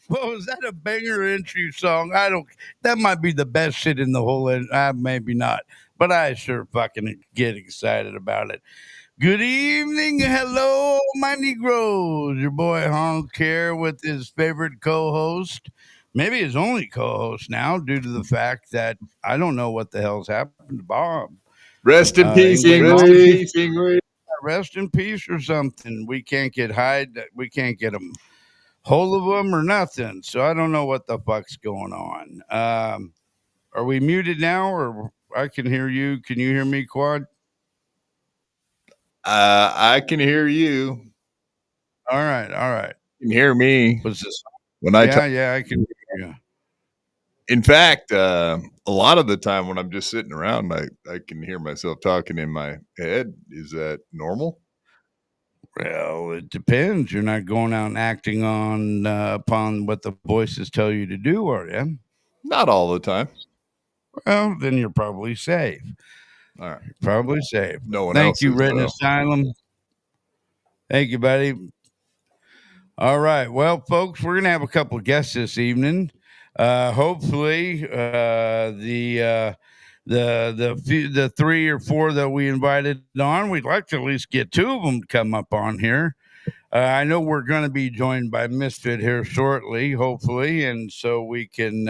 Was that a banger entry song? I don't. That might be the best shit in the whole. Maybe not, but I sure fucking get excited about it. Good evening, hello, my Negroes. Your boy Honk here with his favorite co-host, maybe his only co-host now, due to the fact that I don't know what the hell's happened to Bob. Rest in peace, Anybody know? Ingrid. Rest in peace or something. We can't get hide. We can't get him hold of them or nothing. So I don't know what the fuck's going on. Are we muted now, or I can hear you? Can you hear me, Quad? I can hear you. All right, all right. You can hear me What's this? when I talk. Yeah, I can hear you. In fact, a lot of the time when I'm just sitting around, I can hear myself talking in my head. Is that normal? Well, it depends. You're not going out and acting on upon what the voices tell you to do, are you? Not all the time. Well, then you're probably safe. All right. Probably safe. No one Thank else you, is, Written though. Asylum. Thank you, buddy. All right. Well, folks, we're going to have a couple of guests this evening. Hopefully, the 3 or 4 that we invited on, we'd like to at least get 2 of them to come up on here. I know we're going to be joined by Misfit here shortly, hopefully, and so we can.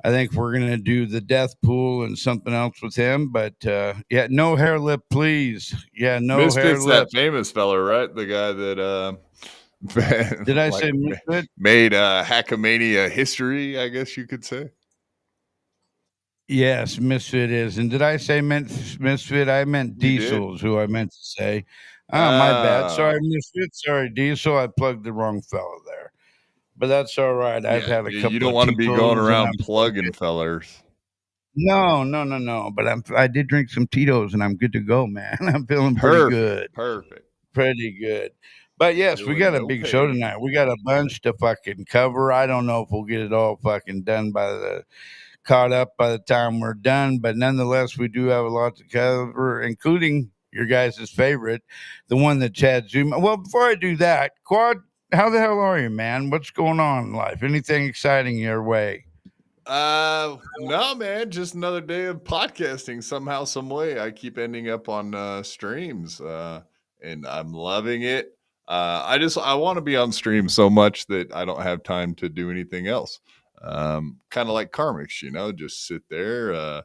I think we're going to do the death pool and something else with him, but yeah, no hair lip, please. Yeah, no hair Misfit's lip. that famous fella, right? The guy that Did I like say Misfit? made Hackamania history, I guess you could say. Yes, Misfit is. And did I say Misfit? I meant You did. Diesel is who I meant to say. My bad. Sorry, Misfit. Sorry, Diesel. I plugged the wrong fellow there. But that's all right. I've Yeah, had a couple you don't of want to be going Tito's and around I'm plugging fellers. no. But I did drink some Tito's and I'm good to go, man. I'm feeling pretty good. Perfect. Pretty good. But yes, we got a big show tonight. We got a bunch to fucking cover. I don't know if we'll get it all fucking done caught up by the time we're done, but nonetheless, we do have a lot to cover, including your guys' favorite, the one that Chad Zuma. Well, before I do that, Quad, how the hell are you, man? What's going on in life? Anything exciting your way? No, man, just another day of podcasting somehow, some way. I keep ending up on streams, and I'm loving it. I want to be on stream so much that I don't have time to do anything else. Kind of like Karmics, just sit there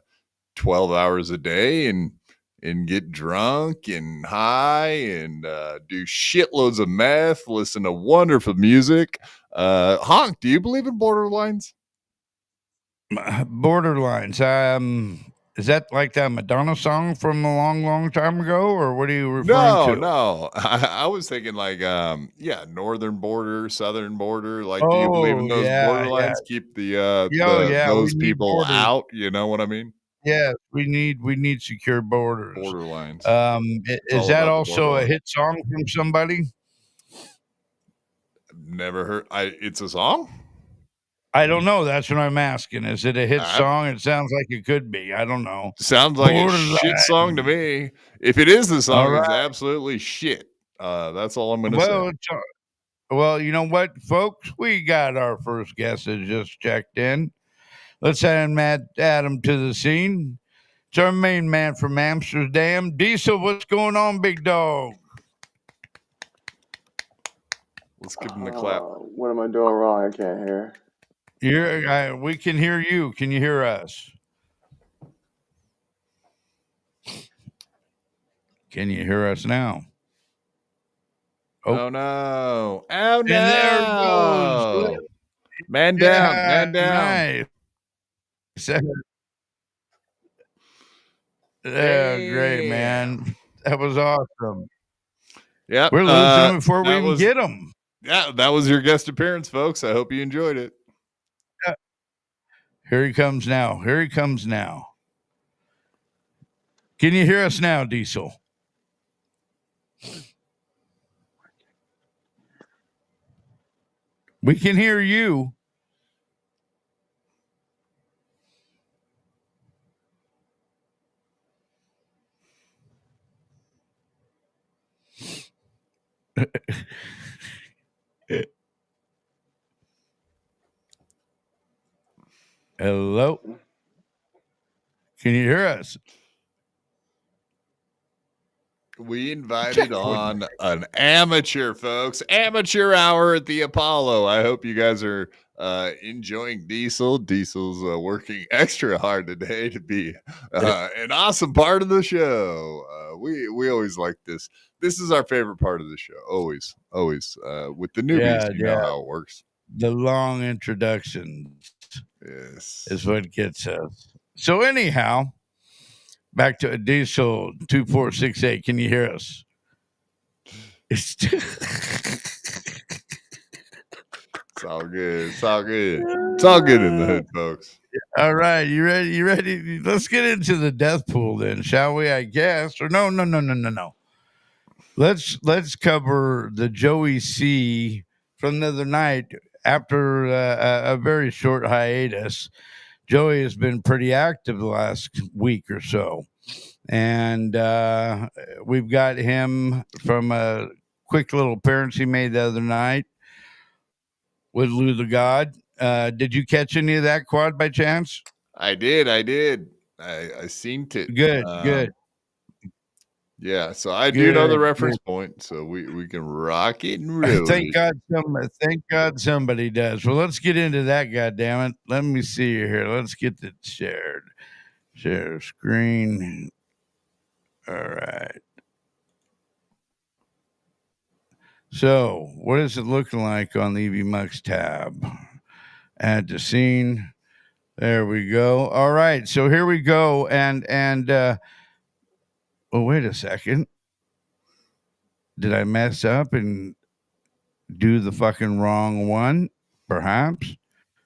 12 hours a day and get drunk and high and do shitloads of meth, listen to wonderful music. Honk, do you believe in borderlines? Borderlines. Is that like that Madonna song from a long, long time ago, or what are you referring to? No. I was thinking like, northern border, southern border. Like, do you believe in Oh, those yeah. borderlines? Keep We those need people borders. out. You know what I mean? Yes, we need secure borders. Borderlines. Is all that about the also a borderline. hit song from somebody? Never heard. It's a song. I don't know. That's what I'm asking. Is it a hit I- song? It sounds like it could be. I don't know. Sounds like a Borderline. shit song to me. If it is the All song, right. it's absolutely shit. That's all I'm gonna say. Well, you know what, folks? We got our first guest that just checked in. Let's add Adam to the scene. It's our main man from Amsterdam. Diesel, what's going on, big dog? Let's give him the clap. What am I doing wrong? I can't hear. We can hear you. Can you hear us? Can you hear us now? Oh no! Oh And there it no! goes. Man down! Man down! Nice. Yeah, great, man. That was awesome. Yeah, We're losing them before we even get them. Yeah, that was your guest appearance, folks. I hope you enjoyed it. Yeah. Here he comes now. Here he comes now. Can you hear us now, Diesel? We can hear you. Hello. Can you hear us? We invited on an amateur, folks. Amateur hour at the Apollo. I hope you guys are enjoying Diesel. Diesel's working extra hard today to be an awesome part of the show. We always like this. This is our favorite part of the show. Always. With the newbies, you know how it works. The long introductions is what gets us. So anyhow, back to Diesel 2468. Can you hear us? It's all good. It's all good. It's all good in the hood, folks. All right, you ready? You ready? Let's get into the death pool then, shall we? I guess. Or no. Let's cover the Joey C from the other night. After a very short hiatus, Joey has been pretty active the last week or so, and we've got him from a quick little appearance he made the other night with Lou the God. Did you catch any of that quad by chance? I did. I seen it. Good. Yeah, so I do know the reference point, so we can rock it and roll. Thank God somebody does. Well, let's get into that. Goddammit. Let me see you here. Let's get it shared. Share screen. All right. So, what is it looking like on the EV Mux tab? Add to scene. There we go. All right. So here we go. And oh, wait a second. Did I mess up and do the fucking wrong one? Perhaps.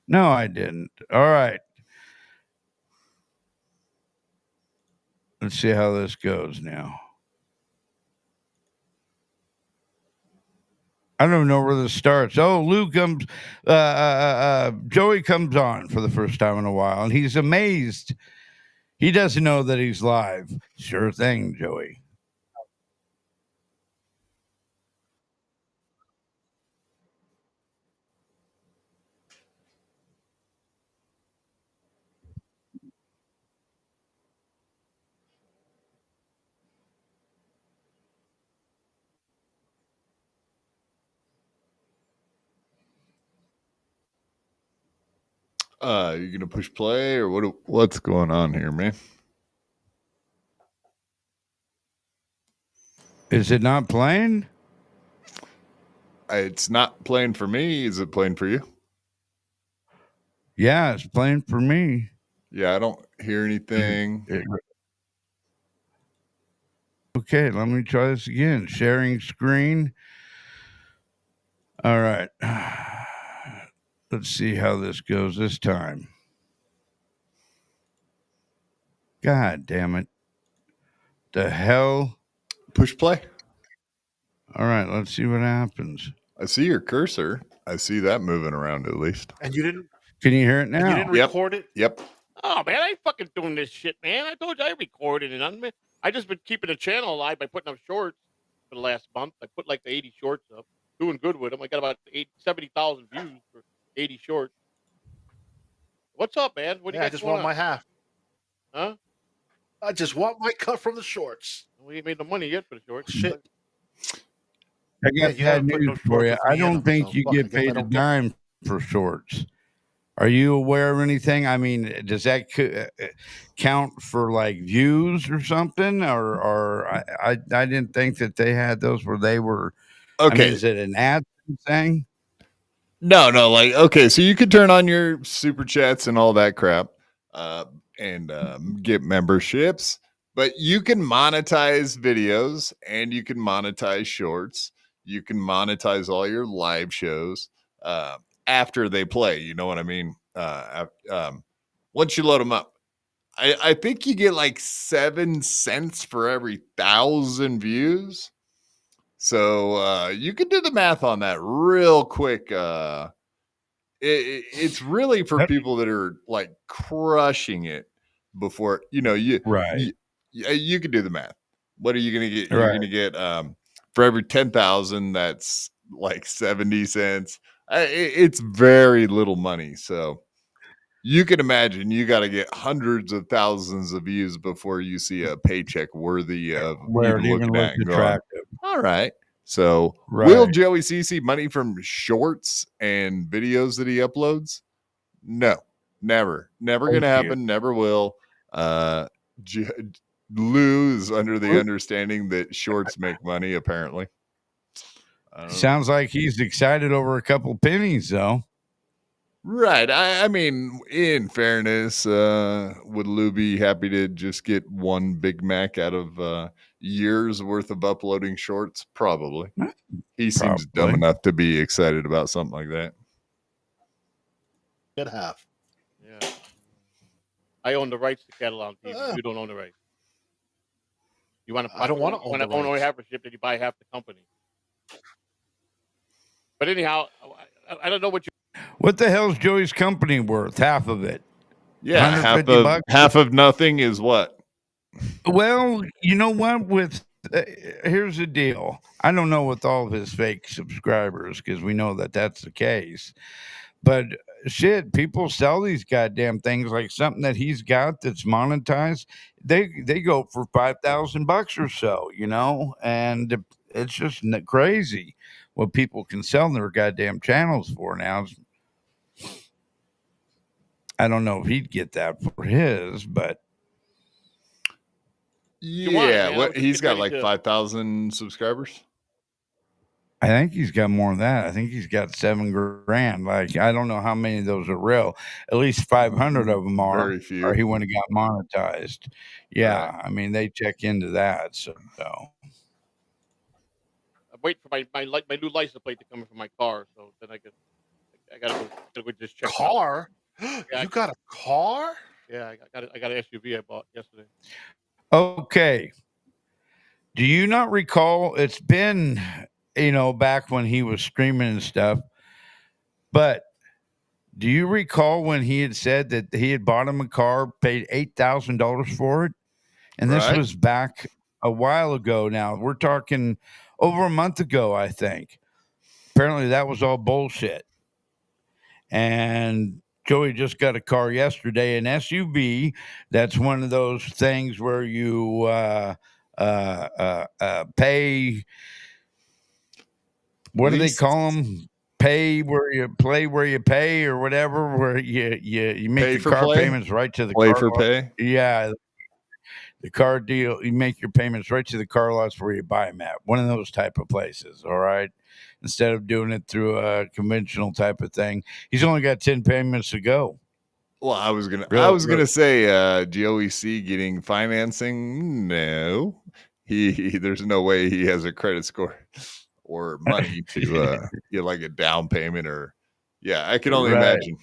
No, I didn't. All right. Let's see how this goes now. I don't know where this starts. Oh, Lou comes, Joey comes on for the first time in a while, and he's amazed. He doesn't know that he's live. Sure thing, Joey. You gonna push play or what's going on here, man? Is it not playing? It's not playing for me. Is it playing for you? Yeah, it's playing for me. Yeah, I don't hear anything. Okay, let me try this again. Sharing screen. All right. Let's see how this goes this time. God damn it. The hell? Push play. All right, let's see what happens. I see your cursor. I see that moving around at least. And you didn't. Can you hear it now? And you didn't record it? Yep. Oh man, I ain't fucking doing this shit, man. I told you I recorded it. I just been keeping the channel alive by putting up shorts for the last month. I put like the 80 shorts up. Doing good with them. I got about 70,000 views for 80 shorts. What's up, man? What do you I guys just want my half. Huh? I just want my cut from the shorts. We ain't made no money yet for the shorts. Shit. I got bad news for you. I don't think you get paid a dime for shorts. Are you aware of anything? I mean, does that count for like views or something? Or I didn't think that they had those where they were. Okay. I mean, is it an ad thing? No. Like, okay, so you could turn on your super chats and all that crap, and get memberships, but you can monetize videos and you can monetize shorts. You can monetize all your live shows after they play. You know what I mean? Once you load them up, I think you get like 7 cents for every 1,000 views. So you can do the math on that real quick. It's really for people that are like crushing it before, you can do the math. What are you going to get? You're going to get for every 10,000, that's like 70 cents. It's very little money. So you can imagine you got to get hundreds of thousands of views before you see a paycheck worthy of Where even it even looking looks at and going, attractive. all right. So will Right. Joey C see money from shorts and videos that he uploads? No, never going to Thank you. happen. Never will. Lou is under the understanding that shorts make money, apparently. Sounds like he's excited over a couple pennies, though. Right. I mean, in fairness, would Lou be happy to just get one Big Mac out of years worth of uploading shorts? Probably. He seems dumb Probably. enough to be excited about something like that. Get half. Yeah. I own the rights to Catalog TV. You don't own the rights. You want to? I don't want to own the only rights. half a ship, then you buy half the company. But anyhow, I don't know what you. What the hell's Joey's company worth? Half of it. Yeah, $150? half of nothing is what? Well, you know what? With here's the deal. I don't know with all of his fake subscribers because we know that that's the case. But shit, people sell these goddamn things like something that he's got that's monetized. They go for $5,000 or so, you know, and it's just crazy what people can sell their goddamn channels for now. I don't know if he'd get that for his, but Yeah, what he's got like 5,000 subscribers. I think he's got more than that. I think he's got $7,000. Like, I don't know how many of those are real. At least 500 of them are. Very few. Or he wouldn't have got monetized. Yeah, Right. I mean, they check into that. So I'm waiting for my new license plate to come in for my car, so then I gotta go just check. Car? Yeah, You got a car? Yeah, I got an SUV I bought yesterday. okay. Do you not recall? It's been, back when he was streaming and stuff. But do you recall when he had said that he had bought him a car, paid $8,000 for it? And this Right. was back a while ago now. We're talking over a month ago, I think. Apparently that was all bullshit. And Joey just got a car yesterday, an SUV. That's one of those things where you pay. What do they call them? Pay where you play, where you pay, or whatever. Where you make Pay your for car play? payments right to the Play car for lot. pay? Yeah, the car deal. You make your payments right to the car lots where you buy them at. One of those type of places. All right. Instead of doing it through a conventional type of thing, he's only got 10 payments to go. Well, I was gonna say Joey C getting financing. No, there's no way he has a credit score or money to get like a down payment or I can only Right. imagine.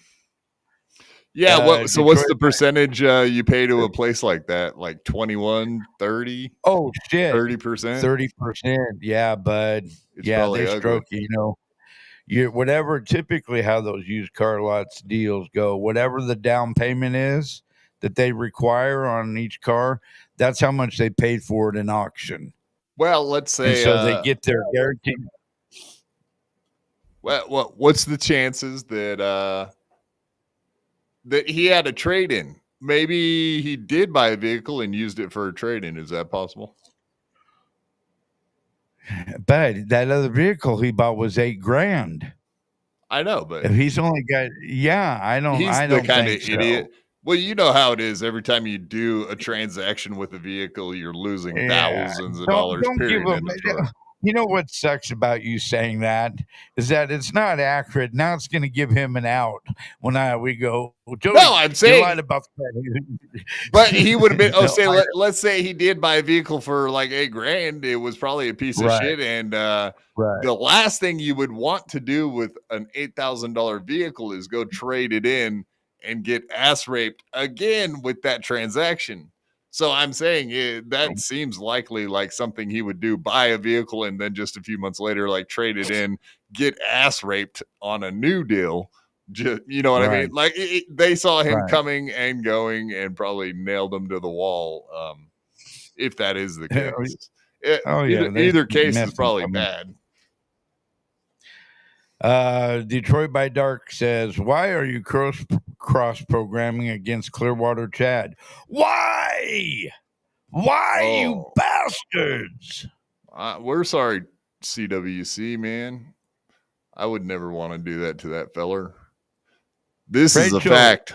Yeah, what's Detroit- the percentage you pay to a place like that? Like 21, 30, Oh shit, 30%? 30%. Yeah, bud. It's Yeah, probably they ugly. stroke you. Whatever. Typically, how those used car lots deals go, whatever the down payment is that they require on each car, that's how much they paid for it in auction. Well, let's say And so they get their guarantee. Well, what's the chances that that he had a trade-in? Maybe he did buy a vehicle and used it for a trade-in. Is that possible? But that other vehicle he bought was $8,000. I know, but If he's only got, I don't. he's I the don't kind of think so. idiot. Well, you know how it is. Every time you do a transaction with a vehicle, you're losing thousands of dollars. Don't give him. You know what sucks about you saying that is that it's not accurate. Now it's going to give him an out when we go. Joey, no, I'm saying you lied about that. But he would have been. Oh, let's say he did buy a vehicle for like $8,000. It was probably a piece of shit. And the last thing you would want to do with an $8,000 vehicle is go trade it in and get ass raped again with that transaction. So I'm saying that seems likely like something he would do: buy a vehicle and then just a few months later, like trade it in, get ass raped on a new deal. Just, you know what I mean? Like they saw him coming and going and probably nailed him to the wall. If that is the case, either case is probably bad. Detroit by Dark says, "Why are you cross programming against Clearwater Chad? Why? Why, you bastards?" We're sorry, CWC, man. I would never want to do that to that feller. This is a fact.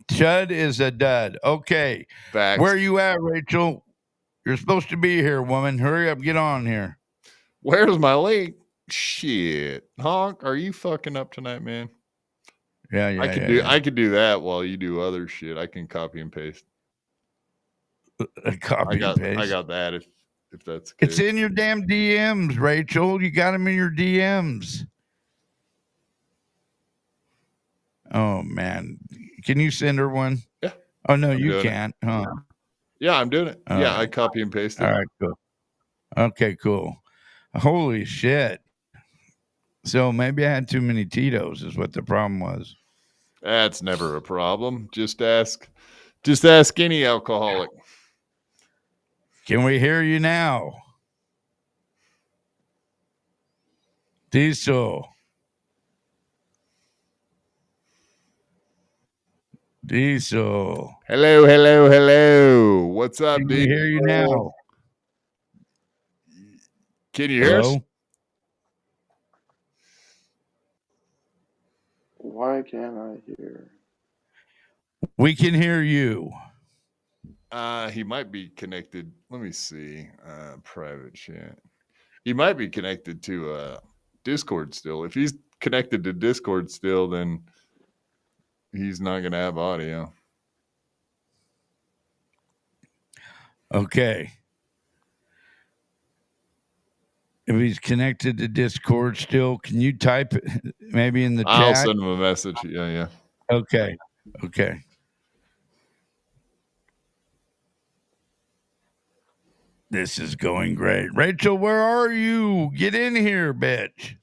Chud is a dud. Okay. Facts. Where are you at, Rachel? You're supposed to be here, woman. Hurry up. Get on here. Where's my link? Shit. Honk, are you fucking up tonight, man? Yeah. I could do that while you do other shit. I can copy and paste. And paste. I got that if that's the case. It's in your damn DMs, Rachel. You got them in your DMs. Oh, man. Can you send her one? Yeah. Oh, no, you can't. Huh? Yeah, I'm doing it. Yeah, I copy and paste it. All right, cool. Okay, cool. Holy shit. So maybe I had too many Tito's is what the problem was. That's never a problem. Just ask any alcoholic. Can we hear you now? Diesel. Hello. What's up, Can dude? we hear you now? Can you hear us? Why can't I hear? We can hear you. He might be connected. Let me see. Private chat. He might be connected to Discord still. If he's connected to Discord still, then he's not going to have audio. Okay. If he's connected to Discord still, can you type it maybe in the chat? I'll send him a message. Yeah. Okay. This is going great. Rachel, where are you? Get in here, bitch.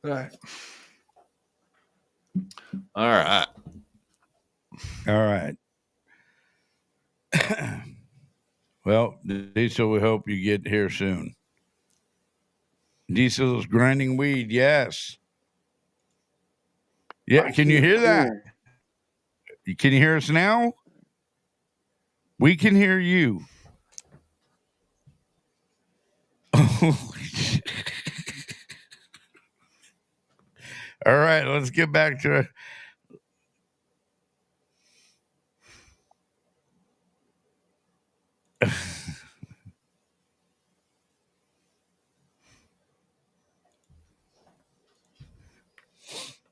All right. Well, Diesel, we hope you get here soon. Diesel's grinding weed, yes. Yeah, can you hear that? Can you hear us now? We can hear you. Holy shit. All right, let's get back to it.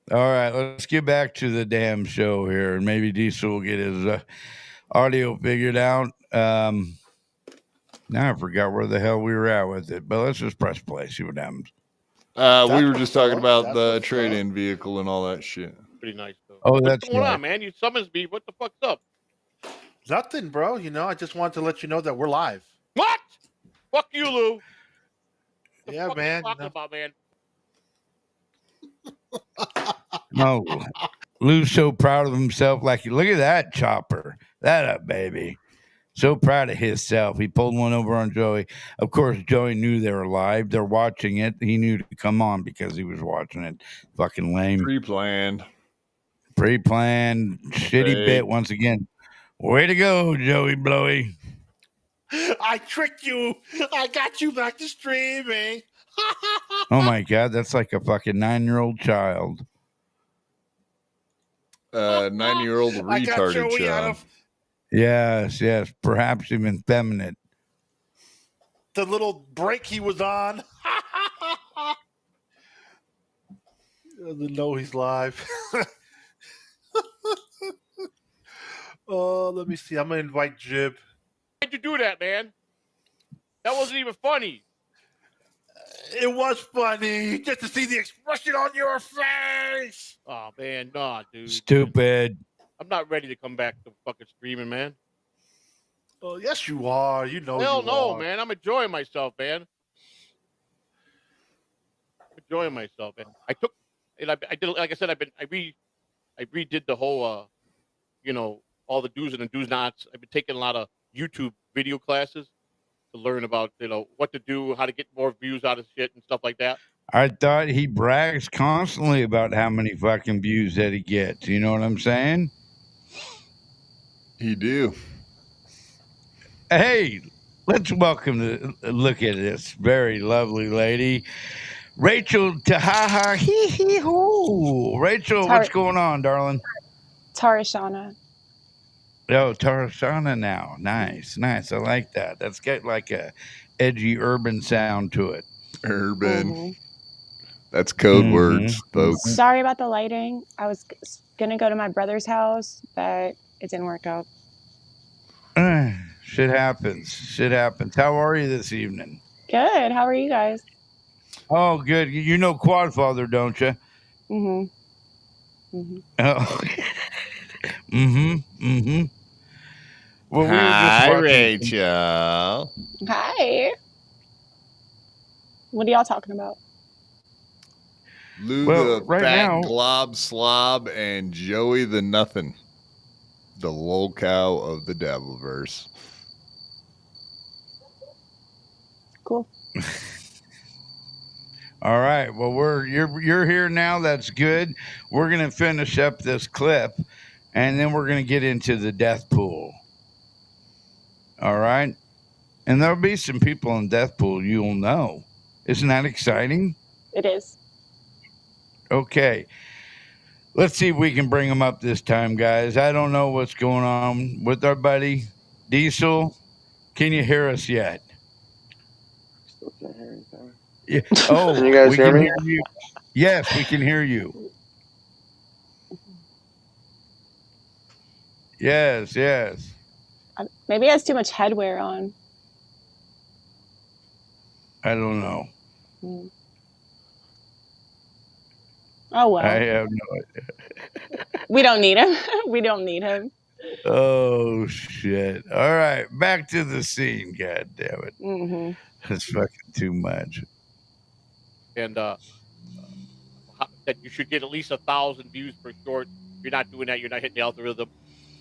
All right, let's get back to the damn show here, and maybe Diesel will get his audio figured out. Now I forgot where the hell we were at with it, but let's just press play, see what happens. We were just talking about the trade-in vehicle and all that shit. Pretty nice, though. Oh, what's going on, man? You summons me. What the fuck's up? Nothing, bro. You know, I just wanted to let you know that we're live. What? Fuck you, Lou. Yeah, man. What are you talking about, man? No, Lou's so proud of himself. Like, look at that chopper. That up, baby. So proud of himself. He pulled one over on Joey. Of course, Joey knew they were live. They're watching it. He knew to come on because he was watching it. Fucking lame. Pre-planned. Shitty bit once again. Way to go, Joey Blowy. I tricked you. I got you back to streaming. Oh my God, that's like a fucking 9-year-old child. 9-year-old retarded child. Yes, perhaps even feminine. The little break he was on. Doesn't know he's live. Oh, let me see. I'm gonna invite Jib. Why'd you do that, man? That wasn't even funny. It was funny just to see the expression on your face. Oh man, nah, dude. Stupid. I'm not ready to come back to fucking streaming, man. Oh, yes, you are. You know. Hell no, man. I'm enjoying myself, man. I took and I did, like I said, I redid the whole, all the do's and the do's nots. I've been taking a lot of YouTube video classes to learn about, what to do, how to get more views out of shit and stuff like that. I thought he brags constantly about how many fucking views that he gets. You know what I'm saying? He do. Hey, let's welcome to look at this very lovely lady, Rachel Tahaha hee hee hoo. Rachel, what's going on, darling? Tarashana. Oh, Tarashana now. Nice, nice. I like that. That's got like a edgy urban sound to it. Urban. Mhm. That's code words, folks. Sorry about the lighting. I was gonna go to my brother's house, but it didn't work out. Shit happens. Shit happens. How are you this evening? Good. How are you guys? Oh, good. You know Quadfather, don't you? Mm-hmm. Mm-hmm. Oh. mm-hmm. Well, we were just Hi, watching Rachel. Hi. What are y'all talking about? Lou Well, the right fat now- glob slob and Joey the nothing. The lol cow of the Dabbleverse. Cool. All right. Well, you're here now. That's good. We're gonna finish up this clip, and then we're gonna get into the death pool. All right. And there'll be some people in death pool you'll know. Isn't that exciting? It is. Okay. Let's see if we can bring them up this time, guys. I don't know what's going on with our buddy Diesel. Can you hear us yet? Still can't hear anything. Yeah. Oh, Can you guys we hear can me? hear you. Yes, we can hear you. Yes. Maybe it has too much headwear on. I don't know. Mm. Oh well. I have no idea. We don't need him. We don't need him. Oh shit! All right, back to the scene. God damn it! Mm-hmm. That's fucking too much. And that you should get at least 1,000 views per short. If you're not doing that, you're not hitting the algorithm.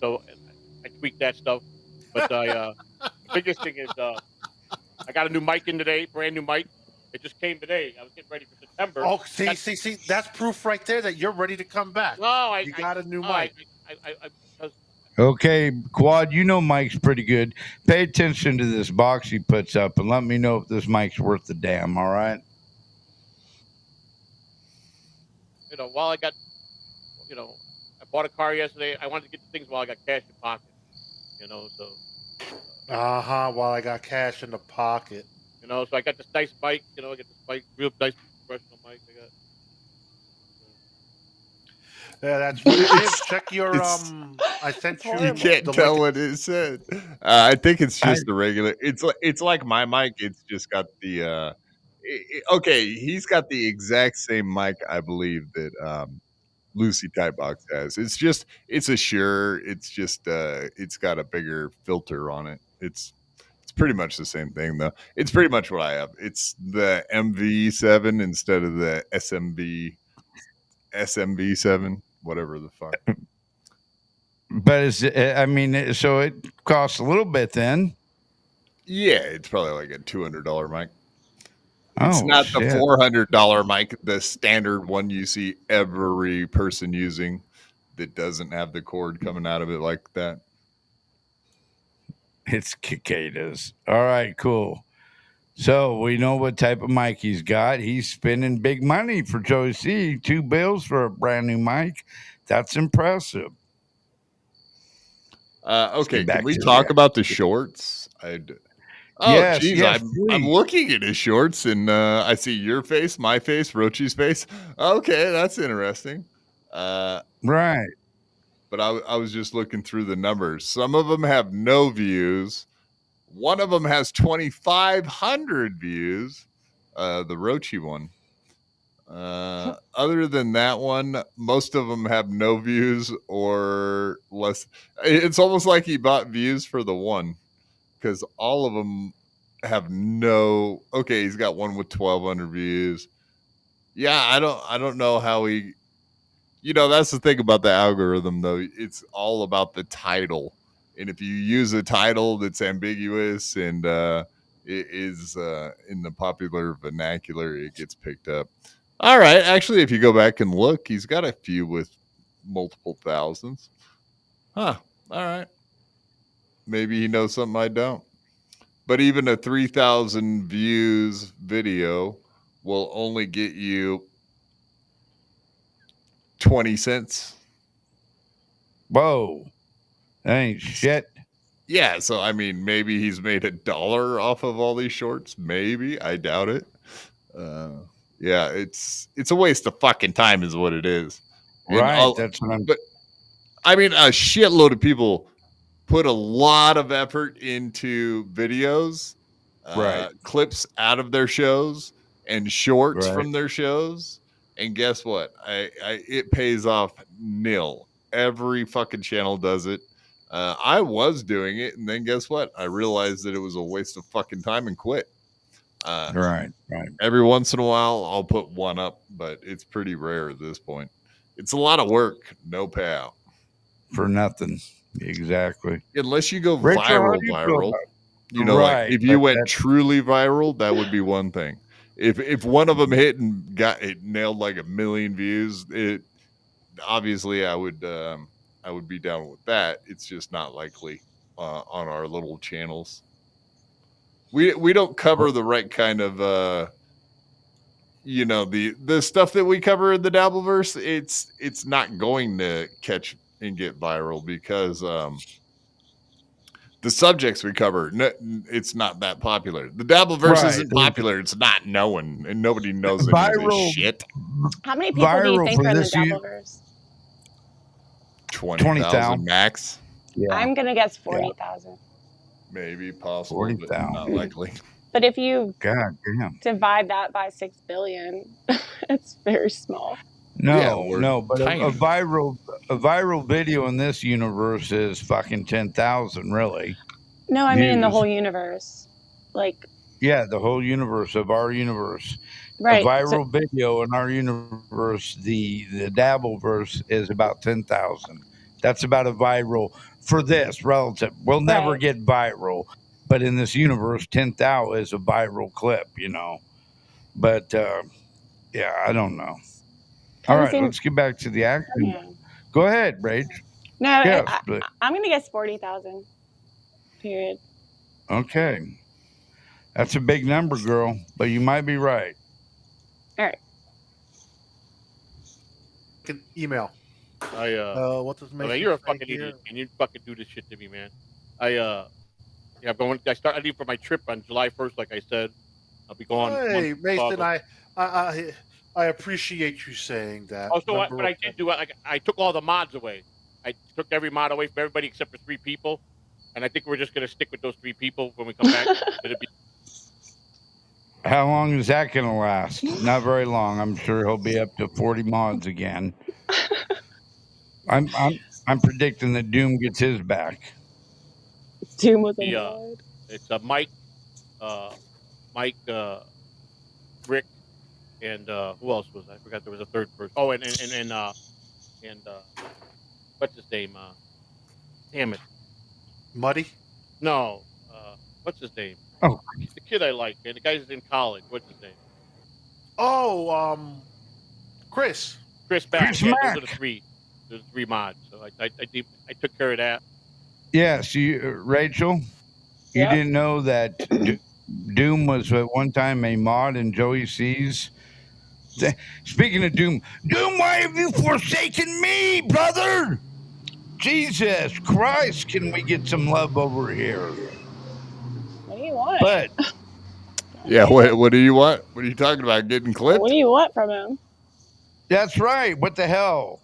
So I tweaked that stuff. But the biggest thing is I got a new mic in today, brand new mic. It just came today. I was getting ready for September. Oh, see, that's proof right there that you're ready to come back. No, you got a new mic. Okay, Quad, you know Mike's pretty good. Pay attention to this box he puts up and let me know if this mic's worth the damn, all right? While I got, I bought a car yesterday. I wanted to get the things while I got cash in pocket, so. While I got cash in the pocket. So I got this nice mic, I got this mic, real nice professional mic I got. Yeah, that's what it is. Check your I sent you. You can't tell what it said. I think it's just the regular. It's like my mic. It's just got the. Okay, he's got the exact same mic, I believe, that Lucy Typebox has. It's a Shure. It's just it's got a bigger filter on it. It's pretty much the same thing though. It's pretty much what I have. It's the MV7 instead of the SMV7, whatever the fuck. But so it costs a little bit then. Yeah, it's probably like a $200 mic. It's not shit. the $400 mic, the standard one you see every person using that doesn't have the cord coming out of it like that. It's cicadas. All right, cool. So we know what type of mic he's got. He's spending big money for Joey C. 2 bills for a brand new mic. That's impressive. Okay, can we talk about the shorts? Yes, geez, yes, I'm looking at his shorts and I see your face, my face, Rochi's face. Okay, that's interesting. Right. But I was just looking through the numbers. Some of them have no views. One of them has 2,500 views. The Rochi one. Other than that one, most of them have no views or less. It's almost like he bought views for the one, because all of them have no. Okay, he's got one with 1,200 views. Yeah, I don't know how he. You know, that's the thing about the algorithm, though. It's all about the title, and if you use a title that's ambiguous and it is in the popular vernacular, it gets picked up. All right, actually, if you go back and look, he's got a few with multiple thousands. Huh. All right. Maybe he knows something I don't. But even a 3,000 views video will only get you 20 cents. Whoa. That ain't shit. Yeah, so I mean, maybe he's made $1 off of all these shorts. Maybe, I doubt it. Yeah, it's a waste of fucking time, is what it is. And Right. That's what I'm. but I mean, a shitload of people put a lot of effort into videos, Right. clips out of their shows, and shorts Right. from their shows. And guess what? It pays off nil. Every fucking channel does it. I was doing it, and then guess what? I realized that it was a waste of fucking time and quit. Right. Right. Every once in a while, I'll put one up, but it's pretty rare at this point. It's a lot of work, no payout. For nothing. Exactly. Unless you go Rachel, how viral, do you feel viral. about You know, Right, like if you but went that's- truly viral, that would be one thing. If one of them hit and got it nailed like 1 million views, it obviously I would be down with that. It's just not likely on our little channels. We don't cover the right kind of you know, the stuff that we cover in the Dabbleverse. It's not going to catch and get viral because the subjects we cover, it's not that popular. The Dabbleverse Right. isn't popular. It's not known, and nobody knows any of this Viral- shit. How many people do you Viral think for are in the this year- Dabbleverse? 20,000 max, Yeah. I'm gonna guess 40,000. maybe possible, but 40,000. not likely. But if you God damn. divide that by 6 billion, it's very small. No, Yeah, we're no, but a tiny. viral video in this universe is fucking 10,000, really. No, I mean in the Views. whole universe. Like, Yeah, the whole universe of our universe. right. A viral video in our universe, the Dabbleverse, is about 10,000. That's about a viral for this relative. We'll never Right. get viral, but in this universe, 10,000 is a viral clip, you know. But yeah, I don't know. All Kinda right, seems- let's get back to the action. Yeah. Go ahead, Rach. No, Yes, I, but I'm gonna guess 40,000. Period. okay. That's a big number, girl, but you might be right. All right. Fucking email. What does I mean, you're a fucking idiot, and you fucking do this shit to me, man. Yeah, I'm going. I leave for my trip on July 1st, like I said. I'll be going. Hey, month to Mason, Chicago. I appreciate you saying that. Also, what I did do, I took all the mods away. I took every mod away from everybody except for 3 people, and I think we're just gonna stick with those 3 people when we come back. It'll be How long is that going to last? Not very long. I'm sure he'll be up to 40 mods again. I'm predicting that Doom gets his back. Doom was a Yeah. mod. it's Mike, Rick, and who else was I forgot there was a 3rd person. Oh, and what's his name? Damn it, Muddy. no. What's his name? Oh. He's the kid I like, man. The guy's in college. What's his name? Oh, Chris. Chris Back. Chris Yeah, Mack. those are the 3. There's 3 mods. So I took care of that. Yes, Rachel, you Yep. didn't know that Doom was at one time a mod in Joey C's. Speaking of Doom, why have you forsaken me, brother? Jesus Christ, can we get some love over here? What do you want? But Yeah, what do you want? What are you talking about? Getting clipped? What do you want from him? that's right. What the hell?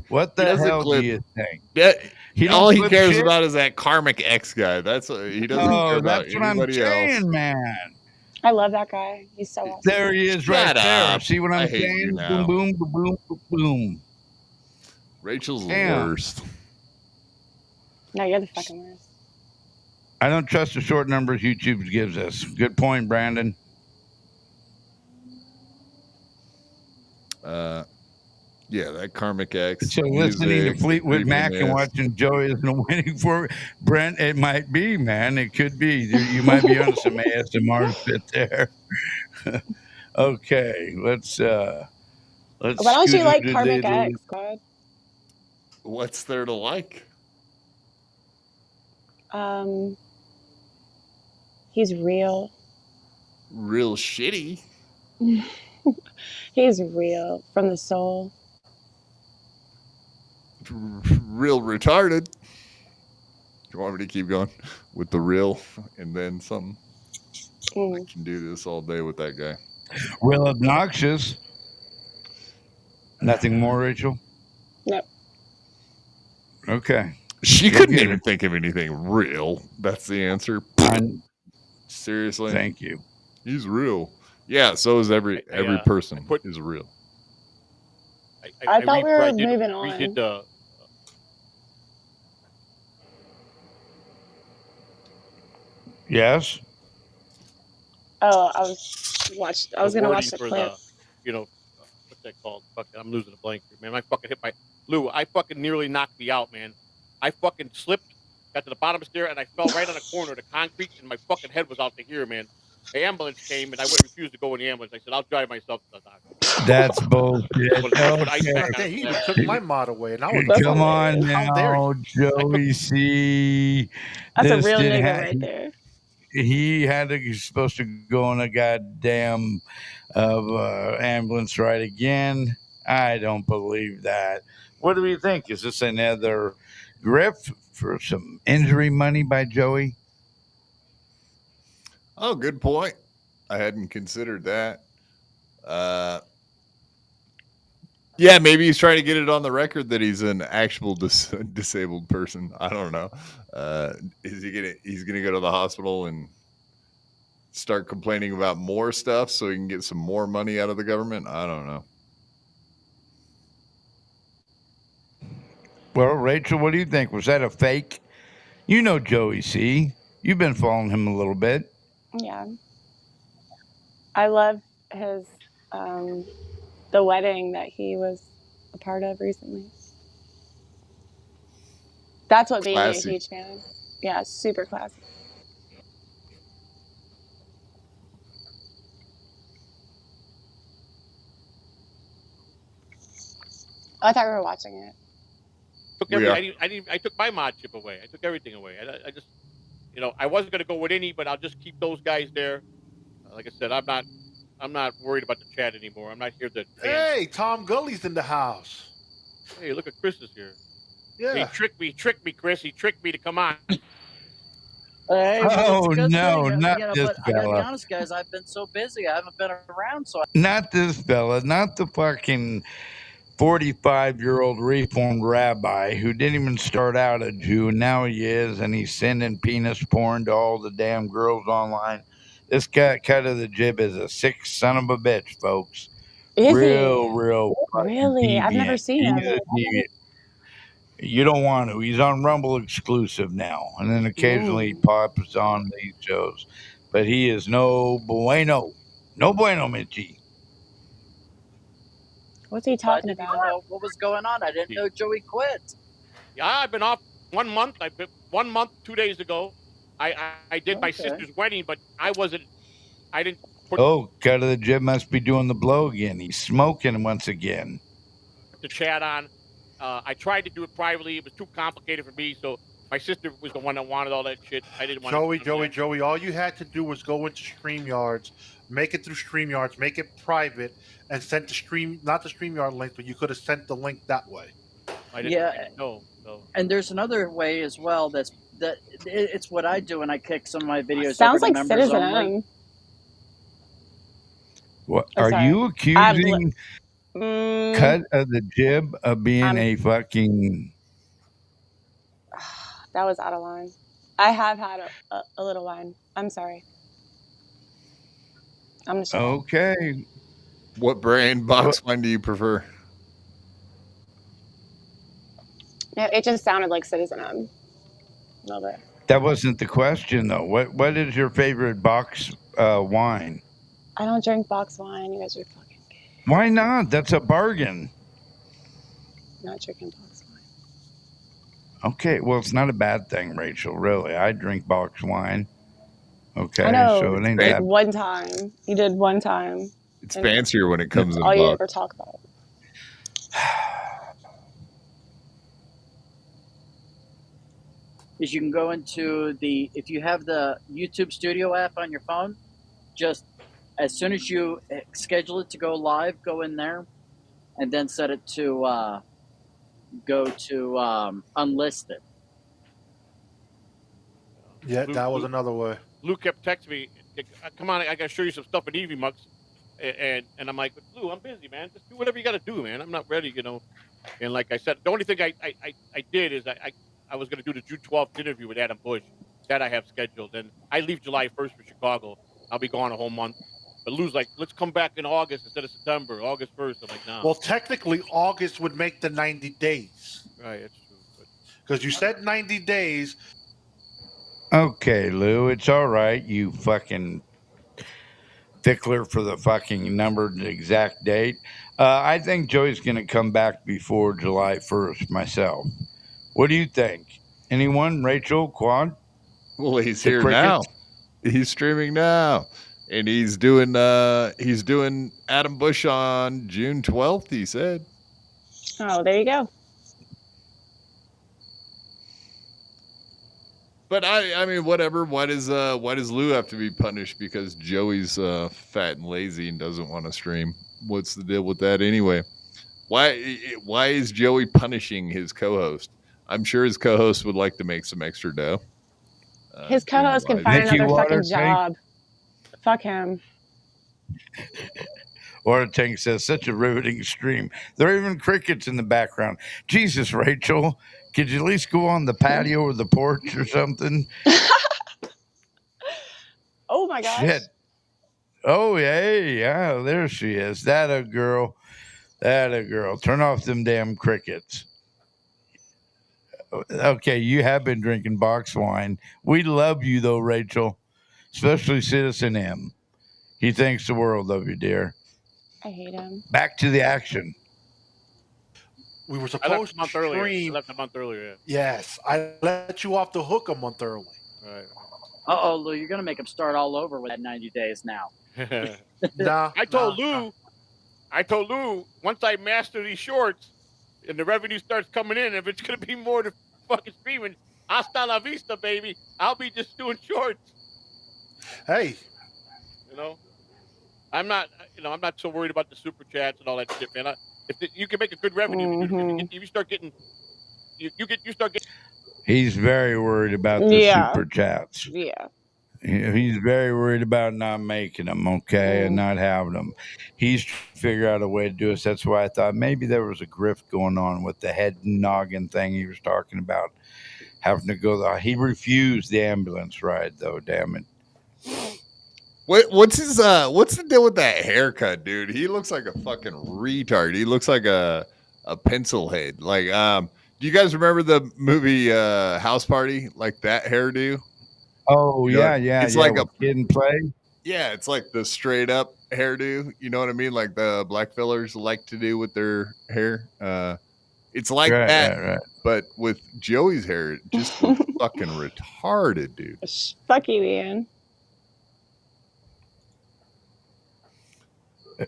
What the doesn't hell do clip- you think? He don't all he clip cares shit? about is that Karmic X guy. That's he doesn't care Oh, about that's what I'm anybody saying, else. man. I love that guy. He's so awesome. There he is, right Shut there. up. See what I I'm hate you saying? now. Boom, boom, boom, boom, boom. Rachel's the Damn. worst. No, you're the fucking worst. I don't trust the short numbers YouTube gives us. Good point, Brandon. Yeah, that Karmic X. So listening to Fleetwood Mac and watching Joey isn't waiting for Brent, it might be, man. It could be. You might be on some ASMR shit there. Okay, let's Why don't you like Karmic X, God? What's there to like? He's real. Real shitty. He's real from the soul. Real retarded. Do you want me to keep going with the real and then something? I can do this all day with that guy. Real obnoxious. Nothing more, Rachel? Nope. Okay. She couldn't even think of anything real. That's the answer. Seriously? Thank you. He's real. Yeah, so is every person is real. I thought we were moving on. Yes. Oh, I was gonna watch the clip. What's that called? Fucking, I'm losing a blank here, man. I fucking hit my Lou. I fucking nearly knocked me out, man. I fucking slipped, got to the bottom of the stair, and I fell right on the corner of the concrete, and my fucking head was out to here, man. The ambulance came, and I refused to go in the ambulance. I said, "I'll drive myself to the doctor." That's bullshit. You took my mod away, and I was come on now, Joey C. That's a real nigga right there. He's supposed to go on a goddamn ambulance ride again. I don't believe that. What do we think? Is this another grift for some injury money by Joey? Oh, good point. I hadn't considered that. Yeah, maybe he's trying to get it on the record that he's an actual disabled person. I don't know. He's gonna go to the hospital and start complaining about more stuff so he can get some more money out of the government? I don't know. Well, Rachel, what do you think? Was that a fake? You know Joey C. You've been following him a little bit. Yeah. I love his the wedding that he was a part of recently. That's what made me a huge fan. Yeah, super classy. I thought we were watching it. I took my mod chip away. I took everything away. I just, I wasn't going to go with any, but I'll just keep those guys there. Like I said, I'm not worried about the chat anymore. I'm not here to. Hey, Tom Gully's in the house. Hey, look at Chris is here. Yeah. He tricked me, Chris. He tricked me to come on. Hey, oh no, not this but fella. I gotta be honest, guys. I've been so busy. I haven't been around. Not this fella. Not the fucking 45-year-old reformed rabbi who didn't even start out a Jew, and now he is, and he's sending penis porn to all the damn girls online. This guy, cut of the jib, is a sick son of a bitch, folks. Is real really? deviant. I've never seen him. You don't want to. He's on Rumble exclusive now, and then occasionally he pops on these shows. But he is no bueno. No bueno, Mitchie. What's he talking about? I didn't know what was going on. I didn't know Joey quit. Yeah, I've been off 1 month. I've been 1 month, 2 days ago. I did my sister's wedding, but I didn't. Cut of the jib must be doing the blow again. He's smoking once again. The chat on. I tried to do it privately. It was too complicated for me, so my sister was the one that wanted all that shit. I didn't want Joey, all you had to do was go into StreamYards, make it through StreamYards, make it private, and send not the StreamYard link, but you could have sent the link that way. I didn't know. And there's another way as well. It's what I do when I kick some of my videos. Sounds over like to members Citizen only. M. What are you accusing Cut of the Jib of being a fucking? That was out of line. I have had a little wine. I'm sorry. I'm just okay. What brand box wine do you prefer? No, it just sounded like Citizen M. A little bit. That wasn't the question, though. What is your favorite box wine? I don't drink box wine. You guys are fucking gay. Why not? That's a bargain. Not chicken box wine. Okay, well, it's not a bad thing, Rachel. Really, I drink box wine. Okay, I know, so it ain't like that. one time. You did one time. It's And fancier when it comes in all you box. ever talk about. Is you can go into if you have the YouTube Studio app on your phone, just as soon as you schedule it to go live, go in there, and then set it to go to unlisted. Yeah, that was another way. Lou kept texting me, "Come on, I gotta show you some stuff in Eevee Mux," and I'm like, "Lou, I'm busy, man. Just do whatever you gotta do, man. I'm not ready, you know." And like I said, the only thing I did is I was gonna do the June 12th interview with Adam Bush. That I have scheduled, and I leave July 1st for Chicago. I'll be gone a whole month. But Lou's like, "Let's come back in August instead of September. August 1st." I'm like, "No." Well, technically, August would make the 90 days. Right, that's true. Because you said 90 days. Okay, Lou, it's all right. You fucking stickler for the fucking numbered exact date. I think Joey's going to come back before July 1st myself. What do you think? Anyone? Rachel? Quad? Well, he's here now. He's streaming now. And he's doing Adam Bush on June 12th, he said. Oh, there you go. But I mean, whatever. Why does Lou have to be punished because Joey's fat and lazy and doesn't want to stream? What's the deal with that anyway? Why is Joey punishing his co-host? I'm sure his co-host would like to make some extra dough. His co-host can find another fucking job. Fuck him. Water Tank says, such a riveting stream. There are even crickets in the background. Jesus, Rachel, could you at least go on the patio or the porch or something? Oh my gosh. Shit. Oh, yeah, there she is. That a girl. Turn off them damn crickets. Okay, you have been drinking box wine. We love you, though, Rachel, especially Citizen M. He thinks the world of you, dear. I hate him. Back to the action. We were supposed to stream. I left a month earlier. Yes, I let you off the hook a month early. Right. Uh-oh, Lou, you're going to make him start all over with that 90 days now. Nah, I told Lou, once I master these shorts and the revenue starts coming in, if it's going to be more than fucking streaming, hasta la vista, baby. I'll be just doing shorts. Hey. You know? I'm not so worried about the super chats and all that shit, man. You can make a good revenue. If you start getting, you start getting. He's very worried about the super chats. Yeah. He's very worried about not making them, okay, and not having them. He's trying to figure out a way to do it. So that's why I thought maybe there was a grift going on with the head noggin thing he was talking about, having to go. He refused the ambulance ride, though. Damn it. What's the deal with that haircut, dude? He looks like a fucking retard. He looks like a pencil head. Like, do you guys remember the movie House Party? Like that hairdo? Oh, yeah. It's like a kid and play. Yeah, it's like the straight up hairdo. You know what I mean? Like the black fellers like to do with their hair. It's like that, right. But with Joey's hair, it just looks fucking retarded, dude. Fuck you, Ian.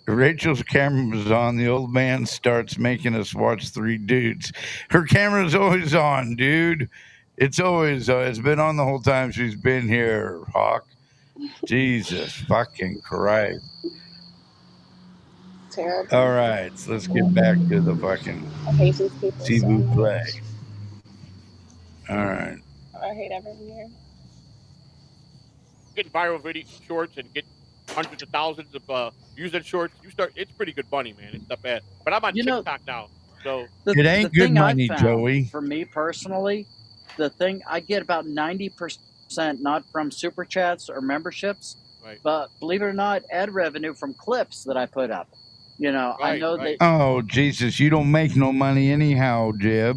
Rachel's camera was on. The old man starts making us watch three dudes. Her camera's always on, dude. It's always it's been on the whole time she's been here, Hawk. Jesus fucking Christ. Terrible. All right, so let's get back to the fucking Cebu play. All right. I hate everyone here. Getting viral video shorts and get hundreds of thousands of views on shorts. It's pretty good money, man. It's not bad. But I'm on TikTok now, so it ain't good money, Joey. For me personally, the thing I get about 90% not from super chats or memberships, right. But believe it or not, ad revenue from clips that I put up. You know, right, I know right. Oh Jesus, you don't make no money anyhow, Jib.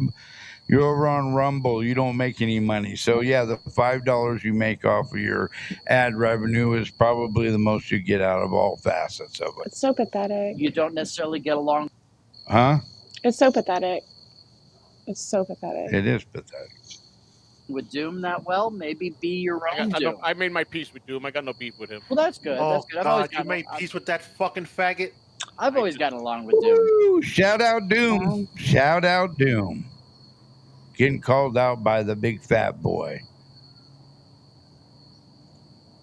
You're over on Rumble. You don't make any money. So, yeah, the $5 you make off of your ad revenue is probably the most you get out of all facets of it. It's so pathetic. You don't necessarily get along Huh? It's so pathetic. It's so pathetic. It is pathetic. with Doom that well. Maybe be your own Doom. I made my peace with Doom. I got no beef with him. Well, that's good. Oh That's good. God, you made peace with that fucking faggot. I've always gotten along with Doom. Woo, shout out Doom. Shout out Doom. Getting called out by the big fat boy.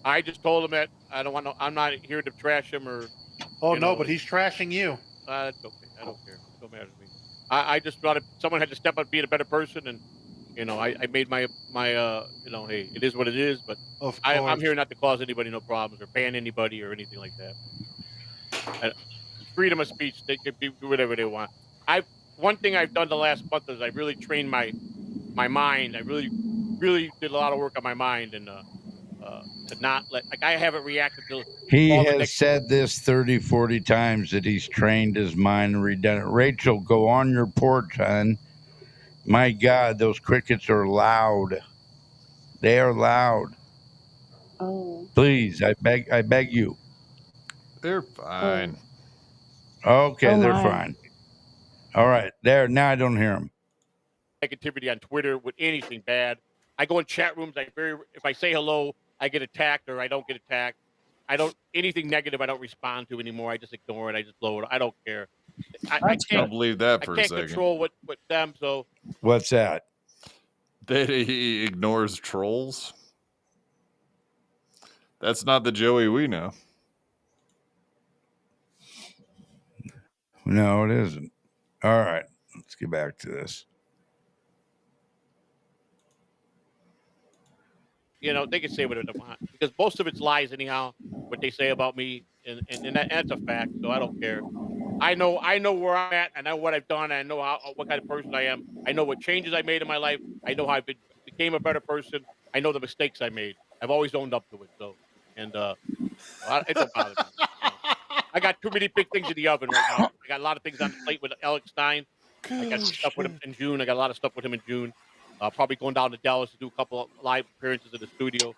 I just told him that I don't want no. I'm not here to trash him or. Oh no, but he's trashing you. That's okay. I don't care. It don't matter to me. I just thought someone had to step up, being a better person, and I made my hey, it is what it is. But I'm here not to cause anybody no problems or ban anybody or anything like that. Freedom of speech. They can do whatever they want. One thing I've done the last month is I really trained my mind. I really did a lot of work on my mind and to not I haven't reacted to. He has said this 30, 40 times that he's trained his mind and redone it. Rachel, go on your porch, hon. My God, those crickets are loud. They are loud. Oh. Please, I beg you. They're fine. Okay, they're fine. All right, there. Now I don't hear them. Negativity on Twitter with anything bad. I go in chat rooms. If I say hello, I get attacked or I don't get attacked. Anything negative I don't respond to anymore. I just ignore it. I just blow it. I don't care. I can't believe that for a second. I can't control what them. So what's that? That he ignores trolls. That's not the Joey we know. No, it isn't. All right, let's get back to this. They can say whatever they want because most of it's lies anyhow. What they say about me, and that's a fact. So I don't care. I know where I'm at. I know what I've done. I know what kind of person I am. I know what changes I made in my life. I know how I became a better person. I know the mistakes I made. I've always owned up to it. So, and it don't bother me. I got too many big things in the oven right now. I got a lot of things on the plate with Alex Stein. I got stuff with him in June. I got a lot of stuff with him in June. Probably going down to Dallas to do a couple of live appearances in the studio.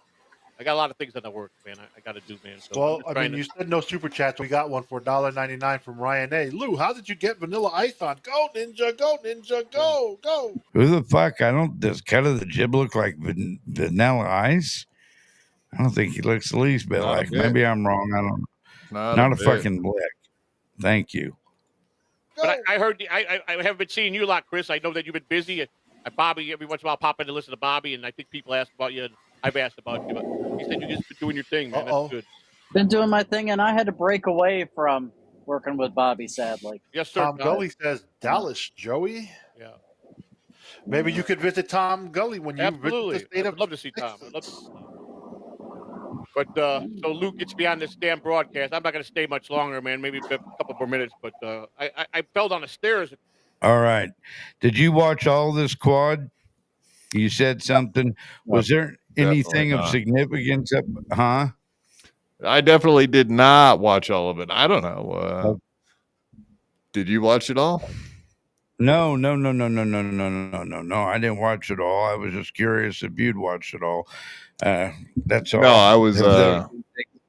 I got a lot of things in the works, man. I got to do, man. So well, I mean, you said no super chats. We got one for $1.99 from Ryan A. Lou, how did you get Vanilla Ice on? Go, Ninja, go, Ninja, go, go. Who the fuck? Does Cut of the Jib look like Vanilla Ice? I don't think he looks the least bit like. Maybe I'm wrong. I don't know. Not a fucking blick. Thank you. But I heard I haven't been seeing you a lot, Chris. I know that you've been busy. Bobby, every once in a while, pop in to listen to Bobby, and I think people ask about you. And I've asked about you, but he said you just been doing your thing, man. That's good. Been doing my thing, and I had to break away from working with Bobby, sadly. Yes, sir. Tom Gully says Dallas, Joey. Yeah. Maybe you could visit Tom Gully when you visit the state of. I'd love to see Tom. But so Luke gets me on this damn broadcast. I'm not going to stay much longer, man. Maybe a couple more minutes. But I fell down the stairs. All right. Did you watch all this, Quad? You said something. Was there anything of significance? Huh? I definitely did not watch all of it. I don't know. Did you watch it all? No. I didn't watch it all. I was just curious if you'd watched it all. That's all. No, I was.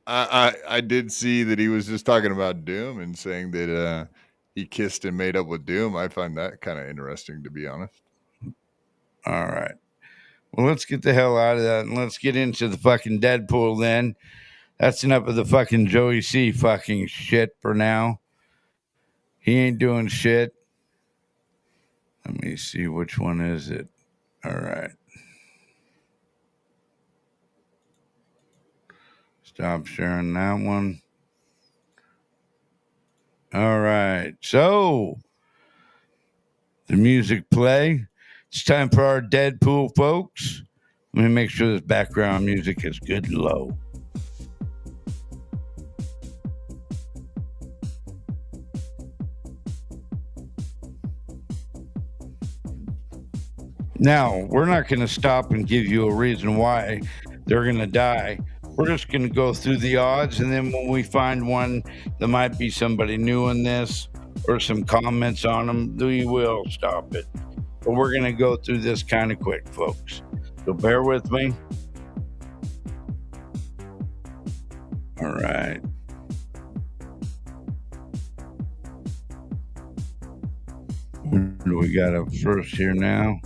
I did see that he was just talking about Doom and saying that he kissed and made up with Doom. I find that kind of interesting, to be honest. All right. Well, let's get the hell out of that and let's get into the fucking Deadpool then. That's enough of the fucking Joey C fucking shit for now. He ain't doing shit. Let me see, which one is it? All right. Stop sharing that one. All right. So, the music play. It's time for our Deadpool, folks. Let me make sure this background music is good and low. Now, we're not going to stop and give you a reason why they're going to die. We're just going to go through the odds, and then when we find one that might be somebody new in this or some comments on them, we will stop it. but we're going to go through this kind of quick, folks. So bear with me. All right. What do we got up first here now?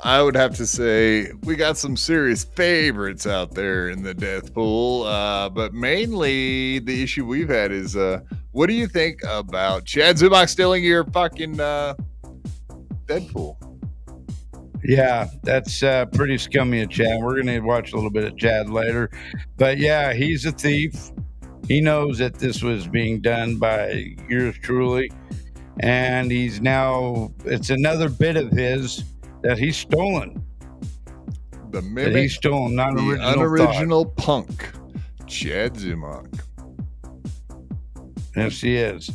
I would have to say we got some serious favorites out there in the death pool, but mainly the issue we've had is what do you think about Chad Zumock stealing your fucking Deadpool? Yeah, that's pretty scummy of Chad. We're going to watch a little bit of Chad later. But yeah, he's a thief. He knows that this was being done by yours truly. And it's another bit of his that he's stolen. The mimic, that he's stolen, not the unoriginal punk, Chad Zumock. Yes, he is.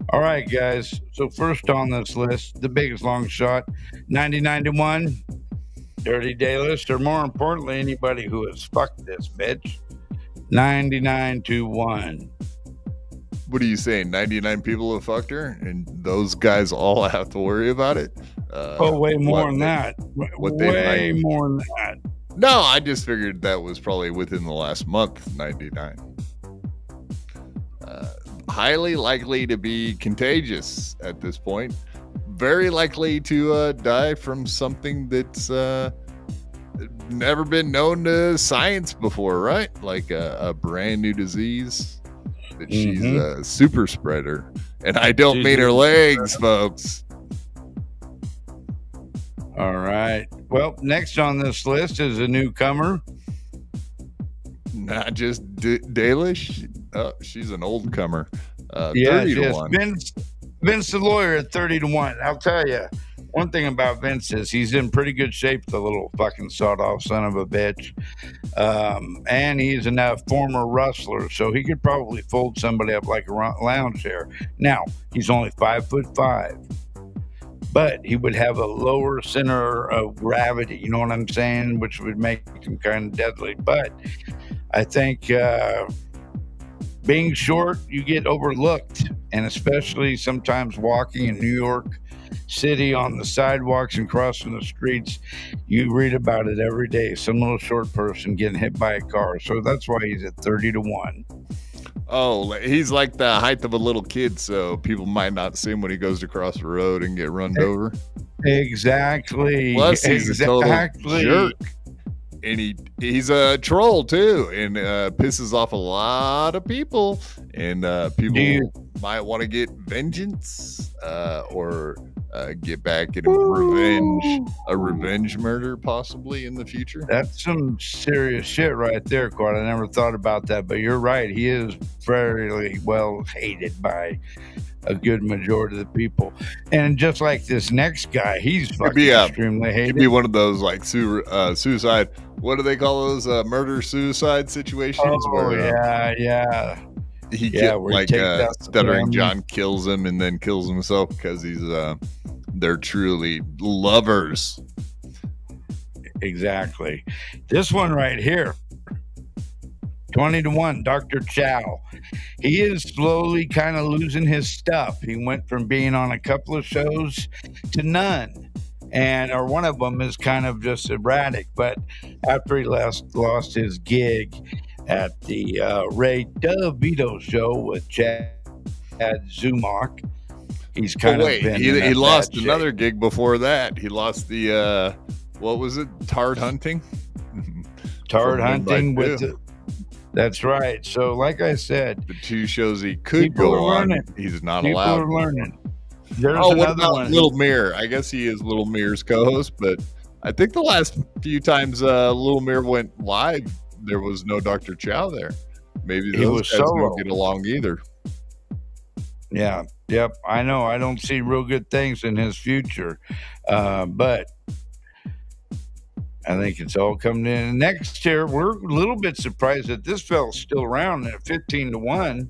All right, guys. So first on this list, the biggest long shot, 99-1, Dirty Daylist, or more importantly, anybody who has fucked this bitch, 99-1. What are you saying? 99 people have fucked her, and those guys all have to worry about it? Way more than that. Way more than that. No, I just figured that was probably within the last month, 99. Highly likely to be contagious at this point. Very likely to die from something that's never been known to science before, right? Like a brand new disease. That she's a super spreader. And I don't mean her legs, folks. All right. Well, next on this list is a newcomer. Not just Dalish. Oh, she's an old comer. 30-1. Vince the lawyer at 30-1. I'll tell you, one thing about Vince is he's in pretty good shape, the little fucking sawed-off son of a bitch. And he's a former wrestler, so he could probably fold somebody up like a lounge chair. Now, he's only 5'5", but he would have a lower center of gravity, you know what I'm saying, which would make him kind of deadly. But I think being short, you get overlooked, and especially sometimes walking in New York City on the sidewalks and crossing the streets, you read about it every day. Some little short person getting hit by a car. So that's why he's at 30-1. Oh, he's like the height of a little kid, so people might not see him when he goes to cross the road and get run over. Exactly. Plus, he's a total jerk. And he's a troll too, and pisses off a lot of people. And people might want to get vengeance or get back at a revenge murder possibly in the future. That's some serious shit right there, Quad. I never thought about that, but you're right. He is fairly well hated by a good majority of the people. And just like this next guy, he's fucking extremely hated. He'd be one of those like suicide. What do they call those? Murder-suicide situations? Oh, yeah. He Stuttering John kills him and then kills himself because they're truly lovers. Exactly. This one right here, 20-1, Dr. Chow. He is slowly kind of losing his stuff. He went from being on a couple of shows to none. Or one of them is kind of just erratic. But after he lost his gig at the Ray DeVito show with Chad Zumock, he's kind of been he lost another gig before that. He lost the what was it? Tard hunting. Tard hunting with the, that's right. So, like I said, the two shows he could go on, he's not allowed. People are learning. What about Little Mirror? I guess he is Little Mirror's co-host, but I think the last few times Little Mirror went live, there was no Dr. Chow there. Maybe those guys don't get along either. Yeah. Yep. I know. I don't see real good things in his future, but I think it's all coming in. Next year, we're a little bit surprised that this fella's still around at 15-1.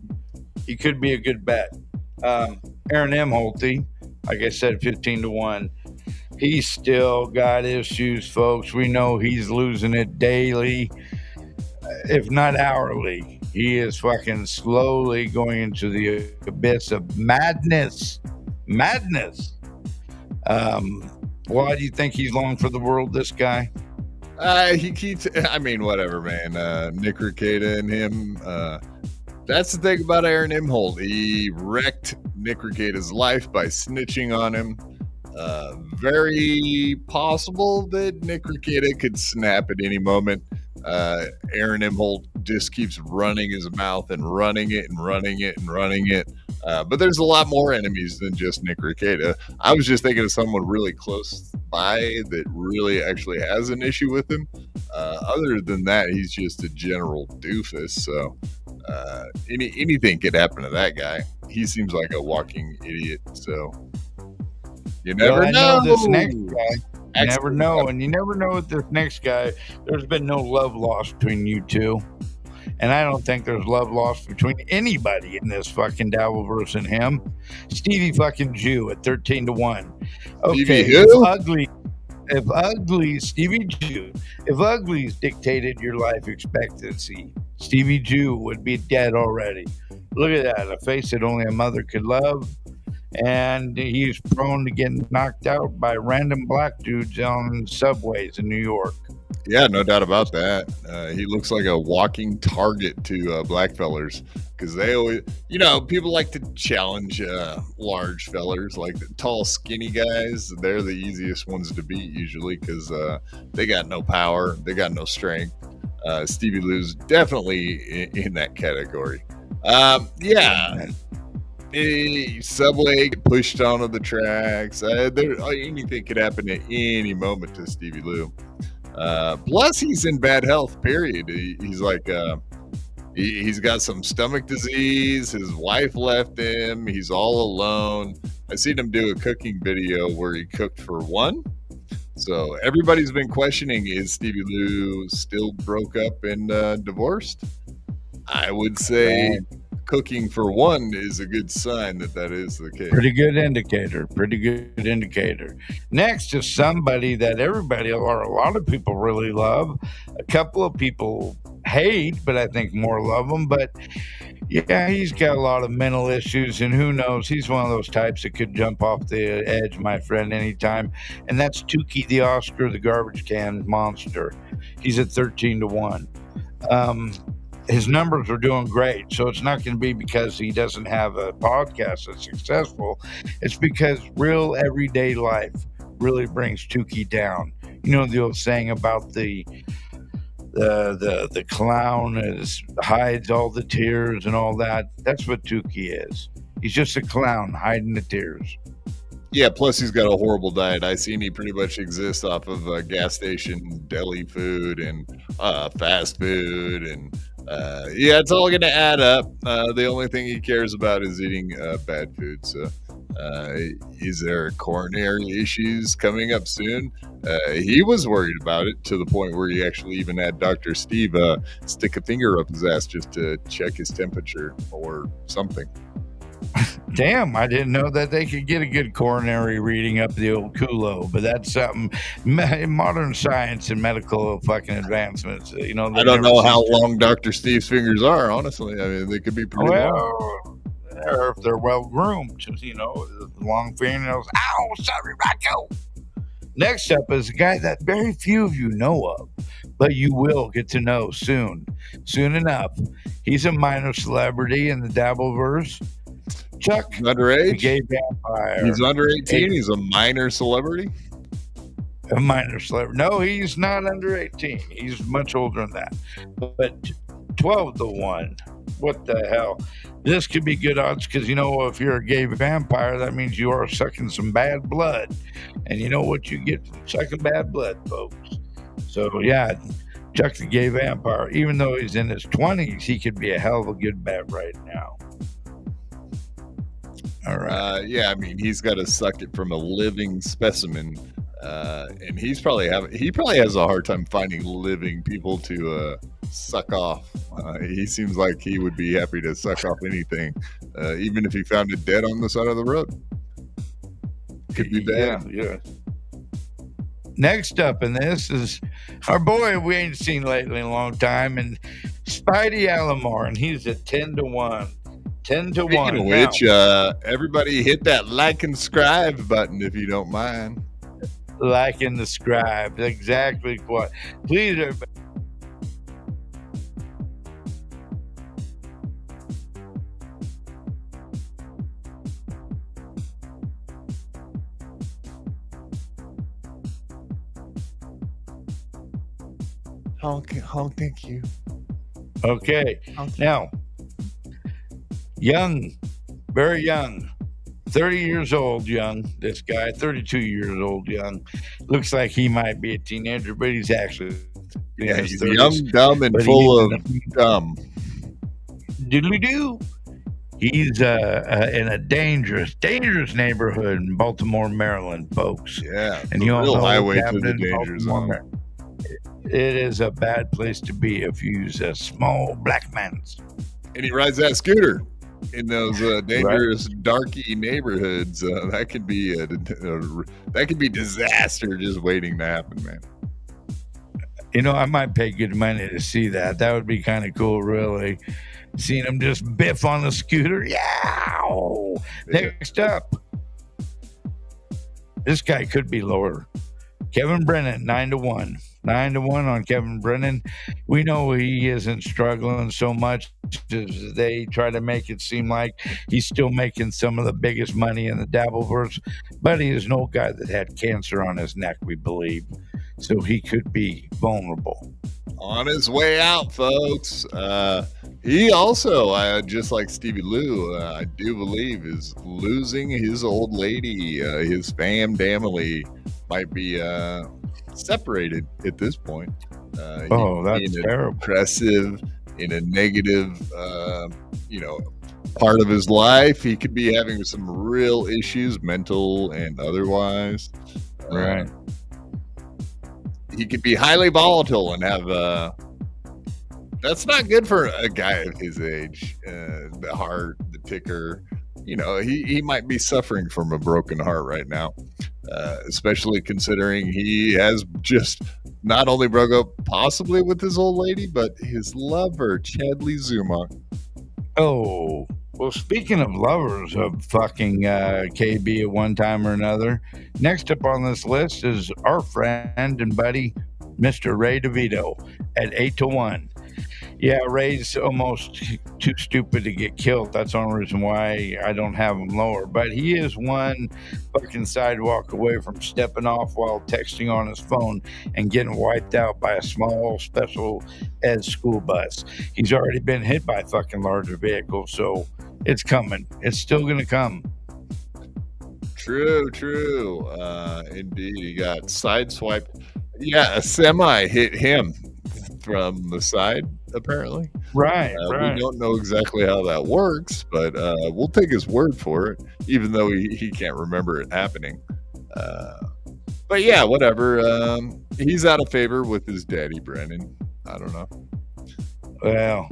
He could be a good bet. Aaron M. Holtby, like I said, 15-1. He's still got issues, folks. We know he's losing it daily, if not hourly. He is fucking slowly going into the abyss of madness. Madness. Why do you think he's long for the world, this guy? He keeps, I mean, whatever, man. Nick Rekieta and him. That's the thing about Aaron Imholt. He wrecked Nick Rekieta's life by snitching on him. Very possible that Nick Rekieta could snap at any moment. Aaron Imholt just keeps running his mouth and running it and running it and running it. But there's a lot more enemies than just Nick Rekieta. I was just thinking of someone really close by that really actually has an issue with him. Other than that, he's just a general doofus. So anything could happen to that guy. He seems like a walking idiot. So you never know. This next guy. You never know, and you never know with this next guy. There's been no love lost between you two, and I don't think there's love lost between anybody in this fucking Dabbleverse and him. Stevie fucking Jew at 13-1. Okay, if Ugly's dictated your life expectancy, Stevie Jew would be dead already. Look at that, a face that only a mother could love. And he's prone to getting knocked out by random black dudes on subways in New York. Yeah, no doubt about that. He looks like a walking target to black fellers because they always, people like to challenge large fellers, like the tall, skinny guys. They're the easiest ones to beat usually because they got no power, they got no strength. Stevie Lou's definitely in that category. Yeah. Subway get pushed onto the tracks. Anything could happen at any moment to Stevie Lou. Plus, he's in bad health. Period. He's like, he's got some stomach disease. His wife left him. He's all alone. I seen him do a cooking video where he cooked for one. So everybody's been questioning: is Stevie Lou still broke up and divorced? I would say. Cooking for one is a good sign that is the case. Pretty good indicator. Next is somebody that everybody or a lot of people really love. A couple of people hate, but I think more love him. But yeah, he's got a lot of mental issues, and who knows? He's one of those types that could jump off the edge, my friend, anytime. And that's Tukey the Oscar, the garbage can monster. He's at 13-1. His numbers are doing great, so it's not going to be because he doesn't have a podcast that's successful. It's because real everyday life really brings Tukey down. You know the old saying about the clown hides all the tears and all that. That's what Tukey is. He's just a clown hiding the tears. Yeah, plus he's got a horrible diet. I seen he pretty much exists off of gas station deli food and fast food and yeah, it's all going to add up. The only thing he cares about is eating bad food. So, is there coronary issues coming up soon? He was worried about it to the point where he actually even had Dr. Steve stick a finger up his ass just to check his temperature or something. Damn, I didn't know that they could get a good coronary reading up the old culo, but that's something modern science and medical fucking advancements. I don't know how long Dr. Steve's fingers are, honestly. I mean, they could be pretty long. Or if they're well groomed, long fingernails. Ow, sorry, Rocco. Next up is a guy that very few of you know of, but you will get to know soon enough. He's a minor celebrity in the Dabbleverse. Chuck, underage? The gay vampire. He's under 18. He's a minor celebrity. A minor celebrity. No, he's not under 18. He's much older than that. But 12-1. What the hell? This could be good odds because if you're a gay vampire, that means you are sucking some bad blood, and you know what you get from sucking bad blood, folks. So yeah, Chuck the gay vampire. Even though he's in his 20s, he could be a hell of a good bet right now. All right. Yeah, I mean, he's got to suck it from a living specimen, and he probably has a hard time finding living people to suck off. He seems like he would be happy to suck off anything, even if he found it dead on the side of the road. Could be bad. Yeah. next up in this is our boy we ain't seen lately in a long time, and Spidey Alomar, and he's at 10-1. 10-1. Speaking of which, everybody hit that like and subscribe button if you don't mind. Like and subscribe. Exactly what. Please, everybody. Honk, thank you. Okay. Now, young, very young, 30 years old, young, this guy, 32 years old, young. Looks like he might be a teenager, but he's actually in his 30s, young, dumb, and full of dumb. Doodly-doo. He's in a dangerous neighborhood in Baltimore, Maryland, folks. Yeah, and you all know highway to the danger zone. It is a bad place to be if you use a small black man's. And he rides that scooter in those dangerous, darky neighborhoods. That could be disaster just waiting to happen, man. You know, I might pay good money to see that. That would be kind of cool, really. Seeing him just biff on the scooter. Yeah. Next up, this guy could be lower. Kevin Brennan, 9-1. 9-1 on Kevin Brennan. We know he isn't struggling so much as they try to make it seem like he's still making some of the biggest money in the Dabbleverse, but he is an old guy that had cancer on his neck, we believe, so he could be vulnerable. On his way out, folks. He also, just like Stevie Lou, I do believe, is losing his old lady. His family might be separated at this point. That's terrible. Aggressive, in a negative, part of his life. He could be having some real issues, mental and otherwise. Right. He could be highly volatile and have that's not good for a guy of his age. The heart, the ticker, he might be suffering from a broken heart right now, especially considering he has just not only broke up possibly with his old lady, but his lover, Chadley Zumock. Oh, well, speaking of lovers of fucking KB at one time or another, next up on this list is our friend and buddy, Mr. Ray DeVito at 8-1. Yeah, Ray's almost too stupid to get killed. That's the only reason why I don't have him lower. But he is one fucking sidewalk away from stepping off while texting on his phone and getting wiped out by a small special ed school bus. He's already been hit by a fucking larger vehicle, so it's coming. It's still going to come. True. Indeed, he got sideswiped. Yeah, a semi hit him from the side, apparently. Right. We don't know exactly how that works, but we'll take his word for it, even though he can't remember it happening. But yeah, whatever. He's out of favor with his daddy, Brennan. I don't know. Well,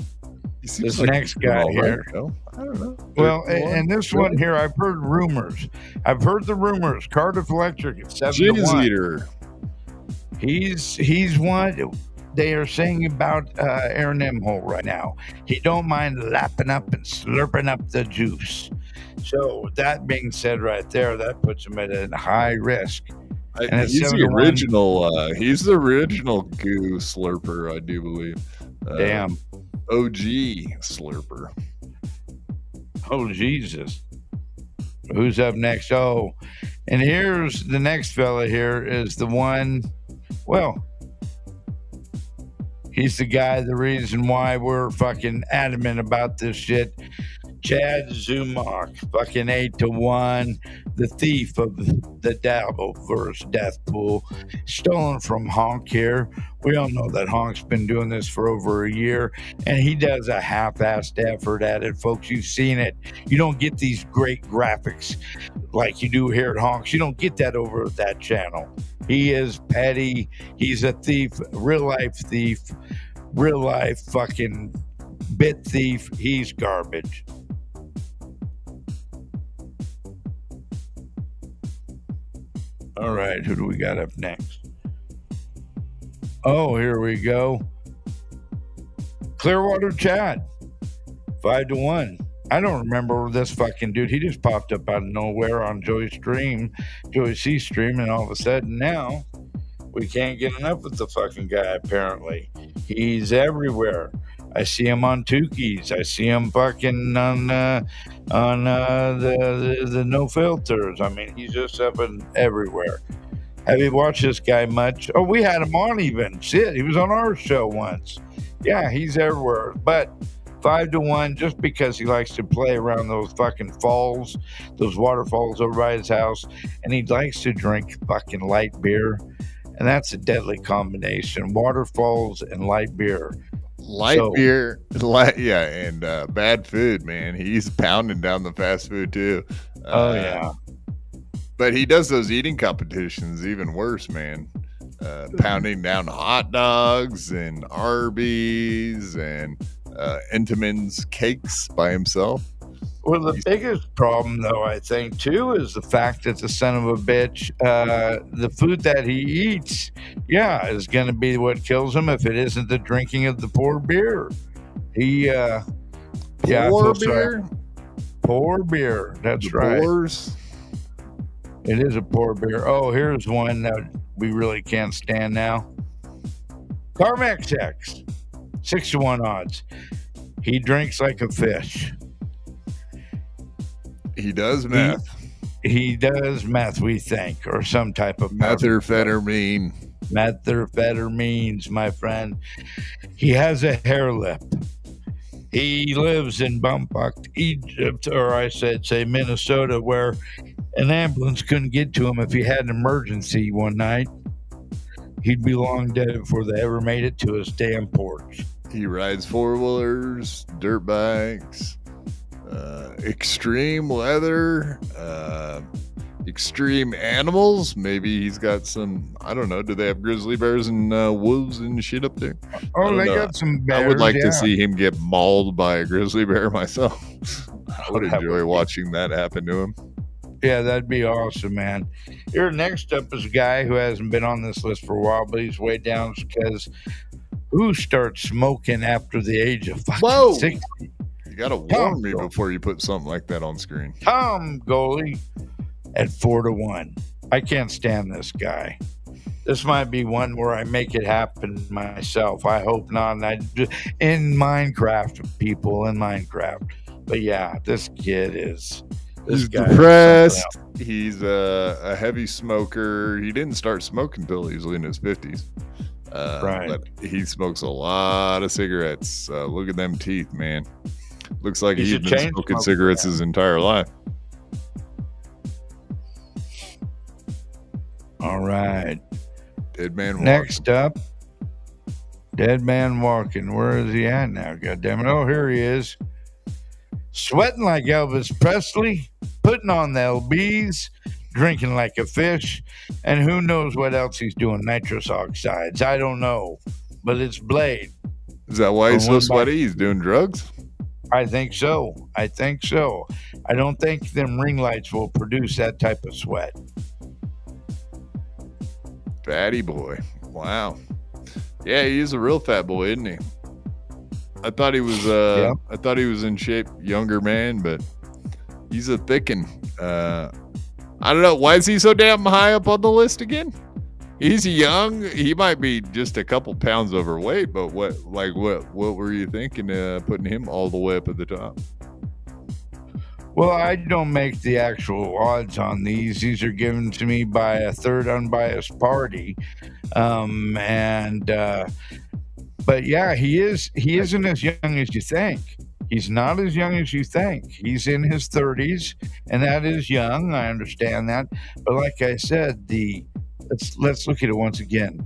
this like next guy here. Right, I don't know. Well, and this one here, I've heard rumors. I've heard the rumors. Cardiff Electric at 7-1. Eater. He's one. They are saying about Aaron Emhole right now. He don't mind lapping up and slurping up the juice. So that being said, right there, that puts him at a high risk. He's the original. He's the original goo slurper, I do believe. Damn. OG slurper. Oh Jesus. Who's up next? Oh, and here's the next fella. Here is the one. Well, he's the guy, the reason why we're fucking adamant about this shit. Chad Zumock, fucking 8-1, the thief of the Dabbleverse Deathpool, stolen from Honk here. We all know that Honk's been doing this for over a year, and he does a half-assed effort at it, folks. You've seen it. You don't get these great graphics like you do here at Honks. You don't get that over at that channel. He is petty. He's a thief, real-life thief, real-life fucking bit thief. He's garbage. All right, who do we got up next? Oh, here we go. Clearwater Chad, 5-1. I don't remember this fucking dude. He just popped up out of nowhere on Joey C's stream, and all of a sudden now we can't get enough of the fucking guy. Apparently, he's everywhere. I see him on Tukey's. I see him fucking on the no filters. I mean, he's just up and everywhere. Have you watched this guy much? Oh, we had him on even. Shit, he was on our show once. Yeah, he's everywhere. But 5-1, just because he likes to play around those fucking falls, those waterfalls over by his house, and he likes to drink fucking light beer, and that's a deadly combination: waterfalls and light beer. Beer, and bad food, man. He's pounding down the fast food too. Yeah. But he does those eating competitions even worse, man. Pounding down hot dogs and Arby's and Entenmann's cakes by himself. Well, the biggest problem, though, I think, too, is the fact that the son of a bitch, the food that he eats, is going to be what kills him if it isn't the drinking of the poor beer. Poor beer. That's right. Pours. It is a poor beer. Oh, here's one that we really can't stand now. Karmic, 6-1 odds. He drinks like a fish. He does meth. He does meth, we think, or some type of methamphetamine. Methamphetamines, my friend. He has a hair lip. He lives in Bumfuck, Egypt, or I said, say Minnesota, where an ambulance couldn't get to him if he had an emergency one night. He'd be long dead before they ever made it to his damn porch. He rides four-wheelers, dirt bikes, extreme weather, extreme animals. Maybe he's got some, I don't know, do they have grizzly bears and wolves and shit up there? Oh, they got some bears. I would like to see him get mauled by a grizzly bear myself. I would enjoy watching that happen to him. Yeah, that'd be awesome, man. Here, next up is a guy who hasn't been on this list for a while, but he's way down because who starts smoking after the age of fucking 60? You gotta warn me before you put something like that on screen. Tom Goalie at 4-1. I can't stand this guy. This might be one where I make it happen myself. I hope not. In Minecraft, people in Minecraft. But yeah, this kid is... He's depressed. He's a heavy smoker. He didn't start smoking until he was in his 50s. Right. But he smokes a lot of cigarettes. Look at them teeth, man. Looks like he's been smoking cigarettes his entire life. All right. Dead man walking. Next up, Dead Man Walking. Where is he at now? God damn it. Oh, here he is. Sweating like Elvis Presley, putting on the LBs, drinking like a fish, and who knows what else he's doing, nitrous oxides. I don't know, but it's Blade. Is that why he's so sweaty? He's doing drugs? I think so. I don't think them ring lights will produce that type of sweat. Fatty boy. Wow. Yeah, he is a real fat boy, isn't he? I thought he was I thought he was in shape, younger man, but he's a thickin'. I don't know. Why is he so damn high up on the list again? He's young. He might be just a couple pounds overweight, but what were you thinking putting him all the way up at the top? Well, I don't make the actual odds on these. These are given to me by a third unbiased party. But yeah, he isn't as young as you think. He's not as young as you think. He's in his 30s, and that is young. I understand that. But like I said, let's look at it once again.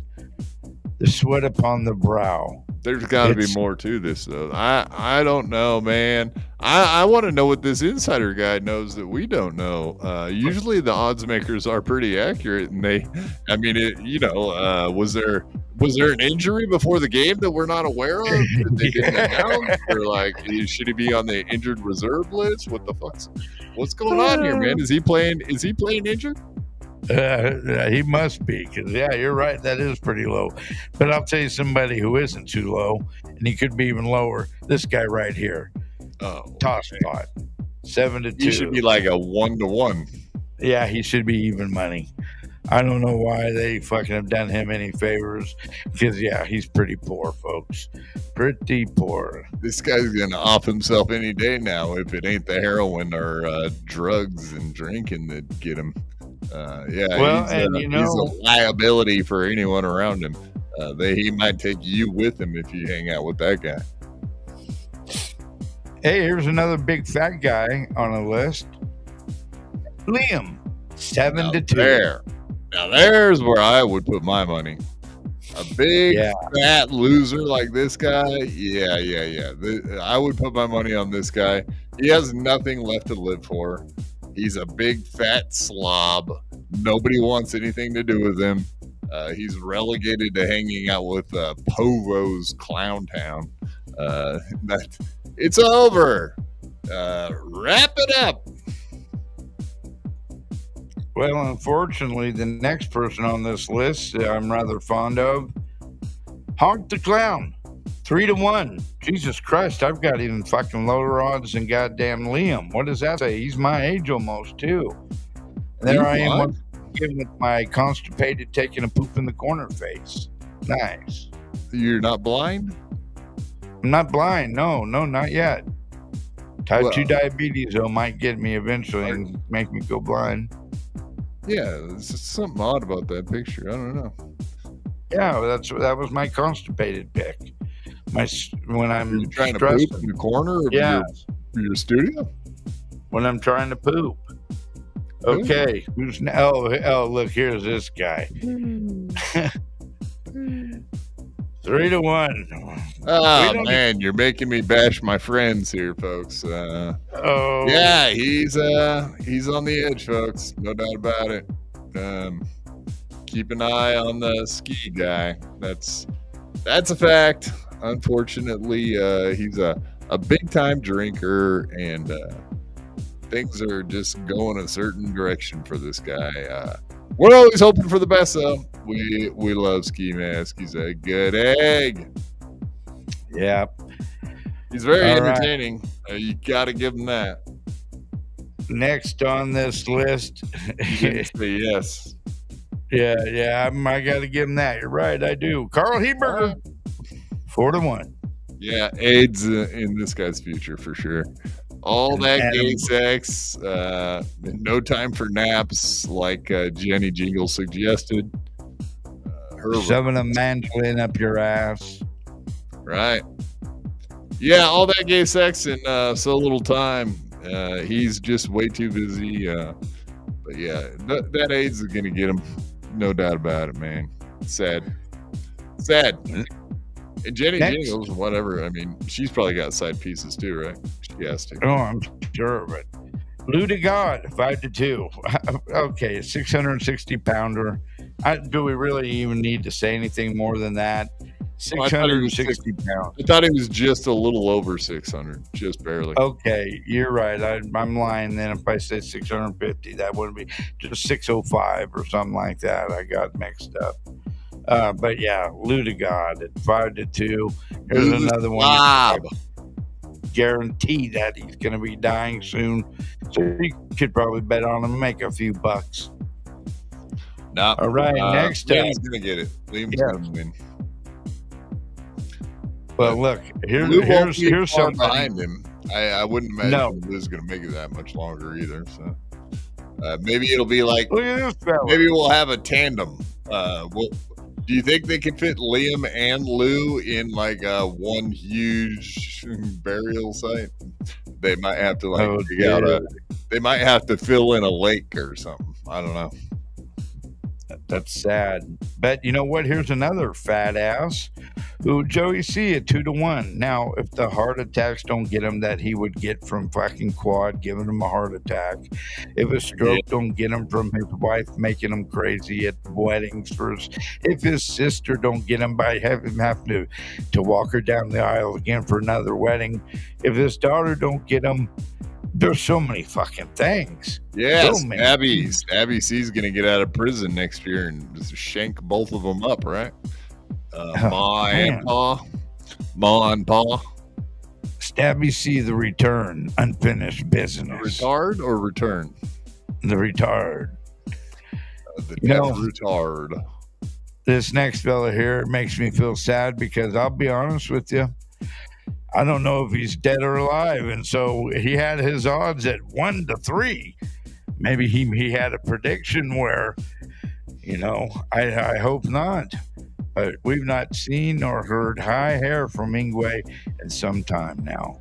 The sweat upon the brow. There's got to be more to this, though. I don't know, man. I want to know what this insider guy knows that we don't know. Usually the odds makers are pretty accurate, and was there an injury before the game that we're not aware of that they didn't announce? Or should he be on the injured reserve list? What's going on here, man? Is he playing injured? He must be, because yeah, you're right. That is pretty low. But I'll tell you somebody who isn't too low, and he could be even lower. This guy right here, toss pot, 7-2. He should be like a 1-to-1. Yeah, he should be even money. I don't know why they fucking have done him any favors, because yeah, he's pretty poor, folks. Pretty poor. This guy's gonna off himself any day now if it ain't the heroin or drugs and drinking that get him. He's a liability for anyone around him. He might take you with him if you hang out with that guy. Hey, here's another big fat guy on the list. Liam, 7-2. Now there's where I would put my money. A big fat loser like this guy, I would put my money on this guy. He has nothing left to live for. He's a big fat slob. Nobody wants anything to do with him. He's relegated to hanging out with Povo's Clown Town. It's over. Wrap it up. Well, unfortunately, the next person on this list I'm rather fond of, Honk the Clown, 3-1. Jesus Christ, I've got even fucking lower odds than goddamn Liam. What does that say? He's my age almost, too. And there I am giving it my constipated taking a poop in the corner face. Nice. You're not blind? I'm not blind. No, not yet. Type 2 diabetes, though, might get me eventually and make me go blind. Yeah, there's something odd about that picture. I don't know. Yeah, that was my constipated pick. When I'm trying stressed, to poop in the corner of your studio? When I'm trying to poop. Okay, who's now? Oh, look, here's this guy. 3-1. Oh man, you're making me bash my friends here, folks. Yeah, he's on the edge, folks. No doubt about it. Keep an eye on the ski guy. That's a fact. Unfortunately, he's a big time drinker, and things are just going a certain direction for this guy. We're always hoping for the best, though. We love Ski Mask. He's a good egg. Yeah. He's very entertaining. You got to give him that. Next on this list. Yes. Yeah. I got to give him that. You're right. I do. Carl Heberger, 4-1. Yeah. AIDS in this guy's future for sure. All that gay sex, no time for naps, like Jenny Jingle suggested. Shoving a mandolin up your ass. Right. Yeah, all that gay sex in so little time. He's just way too busy. But yeah, that AIDS is going to get him. No doubt about it, man. Sad. And Jenny Jingles, whatever. I mean, she's probably got side pieces too, right? She has to. Oh, I'm sure. But Lou to God, 5-2. Okay, 660 pounder. Do we really even need to say anything more than that? 660 pounds. I thought he was just a little over 600, just barely. Okay, you're right. I'm lying then if I say 650. That wouldn't be just 605 or something like that. I got mixed up. But yeah, Lou to God at 5-2. Here's another one. Guarantee that he's going to be dying soon. So you could probably bet on him and make a few bucks. No. All right, next up. Liam's going to get it. Liam's going to win. Well, look, here's something behind him. I wouldn't imagine Lou's going to make it that much longer either. So maybe it'll be like, maybe we'll have a tandem. Do you think they can fit Liam and Lou in like one huge burial site? They might have to they might have to fill in a lake or something. I don't know. That's sad. But you know what? Here's another fat ass who Joey C at 2-1. Now, if the heart attacks don't get him that he would get from fucking quad giving him a heart attack, if a stroke don't get him from his wife making him crazy at weddings, if his sister don't get him by having to walk her down the aisle again for another wedding, if his daughter don't get him There's so many fucking things. Yeah, So many Stabby C's gonna get out of prison next year and just shank both of them up, right? Ma and Pa. Stabby C, the return, unfinished business. Retard or return? The retard. The retard. This next fella here makes me feel sad because I'll be honest with you, I don't know if he's dead or alive, and so he had his odds at 1 to 3. Maybe he had a prediction where, I hope not. But we've not seen or heard high hair from Ingwe in some time now,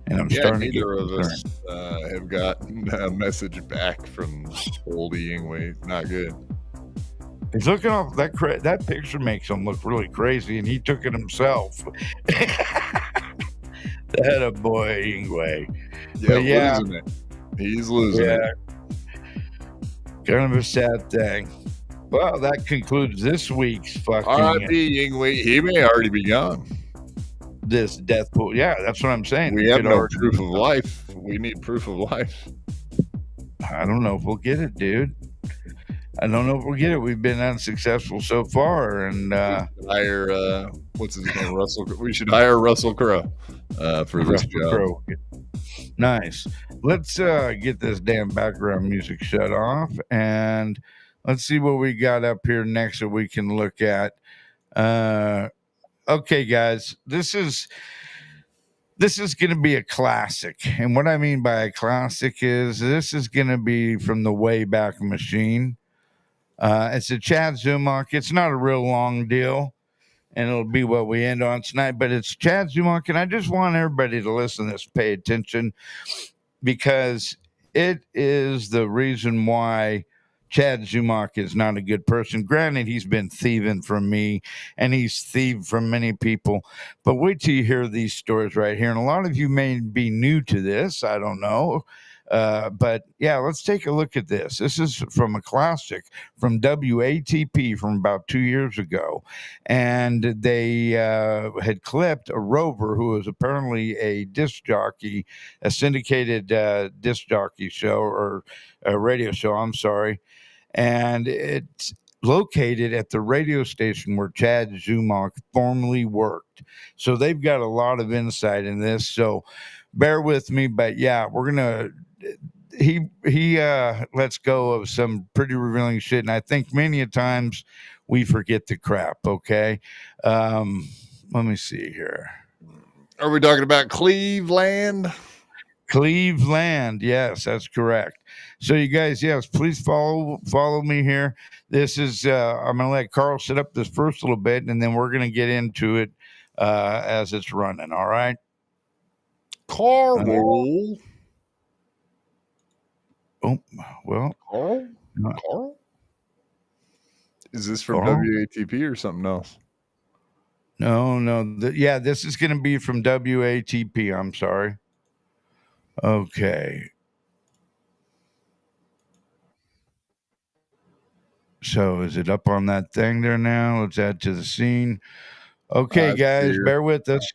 and I'm starting to get neither of concerned. us have gotten a message back from oldie Ingwe. Not good. He's looking off that picture makes him look really crazy, and he took it himself. That a boy, Ingwe. Yeah, losing it. He's losing it. Kind of a sad thing. Well, that concludes this week's fucking. R.I.P. Ingwe. He may already be gone. This death pool. Yeah, that's what I'm saying. We have no proof of life. We need proof of life. I don't know if we'll get it, dude. I don't know if we'll get it. We've been unsuccessful so far, and hire what's his name, Russell. We should hire Russell Crowe for this job. Nice. Let's get this damn background music shut off, and let's see what we got up here next that we can look at. Okay, guys, this is going to be a classic, and what I mean by a classic is this is going to be from the Wayback Machine. It's a Chad Zumock. It's not a real long deal, and it'll be what we end on tonight, but it's Chad Zumock, and I just want everybody to listen to this, pay attention, because it is the reason why Chad Zumock is not a good person. Granted, he's been thieving from me, and he's thieved from many people, but wait till you hear these stories right here, and a lot of you may be new to this. I don't know. But yeah, let's take a look at this. This is from a classic from WATP from about 2 years ago. And they had clipped a rover who was apparently a disc jockey, a syndicated disc jockey show or a radio show. I'm sorry. And it's located at the radio station where Chad Zumock formerly worked. So they've got a lot of insight in this. So bear with me. But yeah, we're going to. He lets go of some pretty revealing shit, and I think many a times we forget the crap. Okay, let me see here. Are we talking about Cleveland? Cleveland, yes, that's correct. So you guys, yes, please follow me here. This is I'm gonna let Carl set up this first little bit, and then we're gonna get into it as it's running. All right, Carl. Oh, well. Carl? Is this from WATP or something else? No. Yeah, this is going to be from WATP. I'm sorry. Okay. So is it up on that thing there now? Let's add to the scene. Okay, guys, bear with us.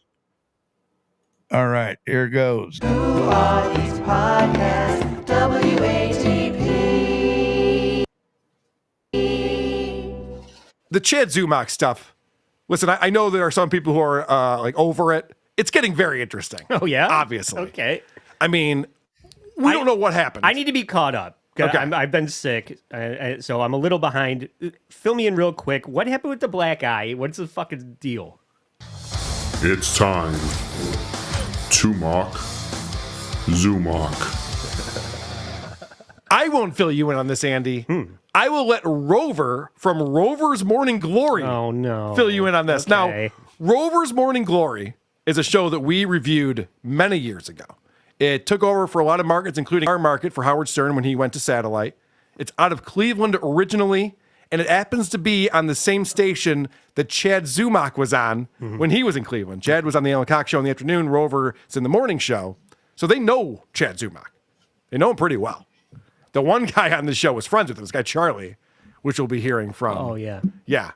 All right, here goes. Who are these podcasts? WATP. The Chad Zumock stuff. Listen, I know there are some people who are like over it. It's getting very interesting. Oh, yeah? Obviously. Okay. I mean, we don't know what happened. I need to be caught up. Okay. I've been sick, so I'm a little behind. Fill me in real quick. What happened with the black eye? What's the fucking deal? It's time to mock Zumock. I won't fill you in on this, Andy. I will let Rover from Rover's Morning Glory fill you in on this. Okay. Now, Rover's Morning Glory is a show that we reviewed many years ago. It took over for a lot of markets, including our market for Howard Stern when he went to satellite. It's out of Cleveland originally, and it happens to be on the same station that Chad Zumock was on when he was in Cleveland. Chad was on the Alan Cox show in the afternoon. Rover's in the morning show. So they know Chad Zumock. They know him pretty well. The one guy on the show was friends with him, this guy Charlie, which we'll be hearing from. Oh, yeah. Yeah.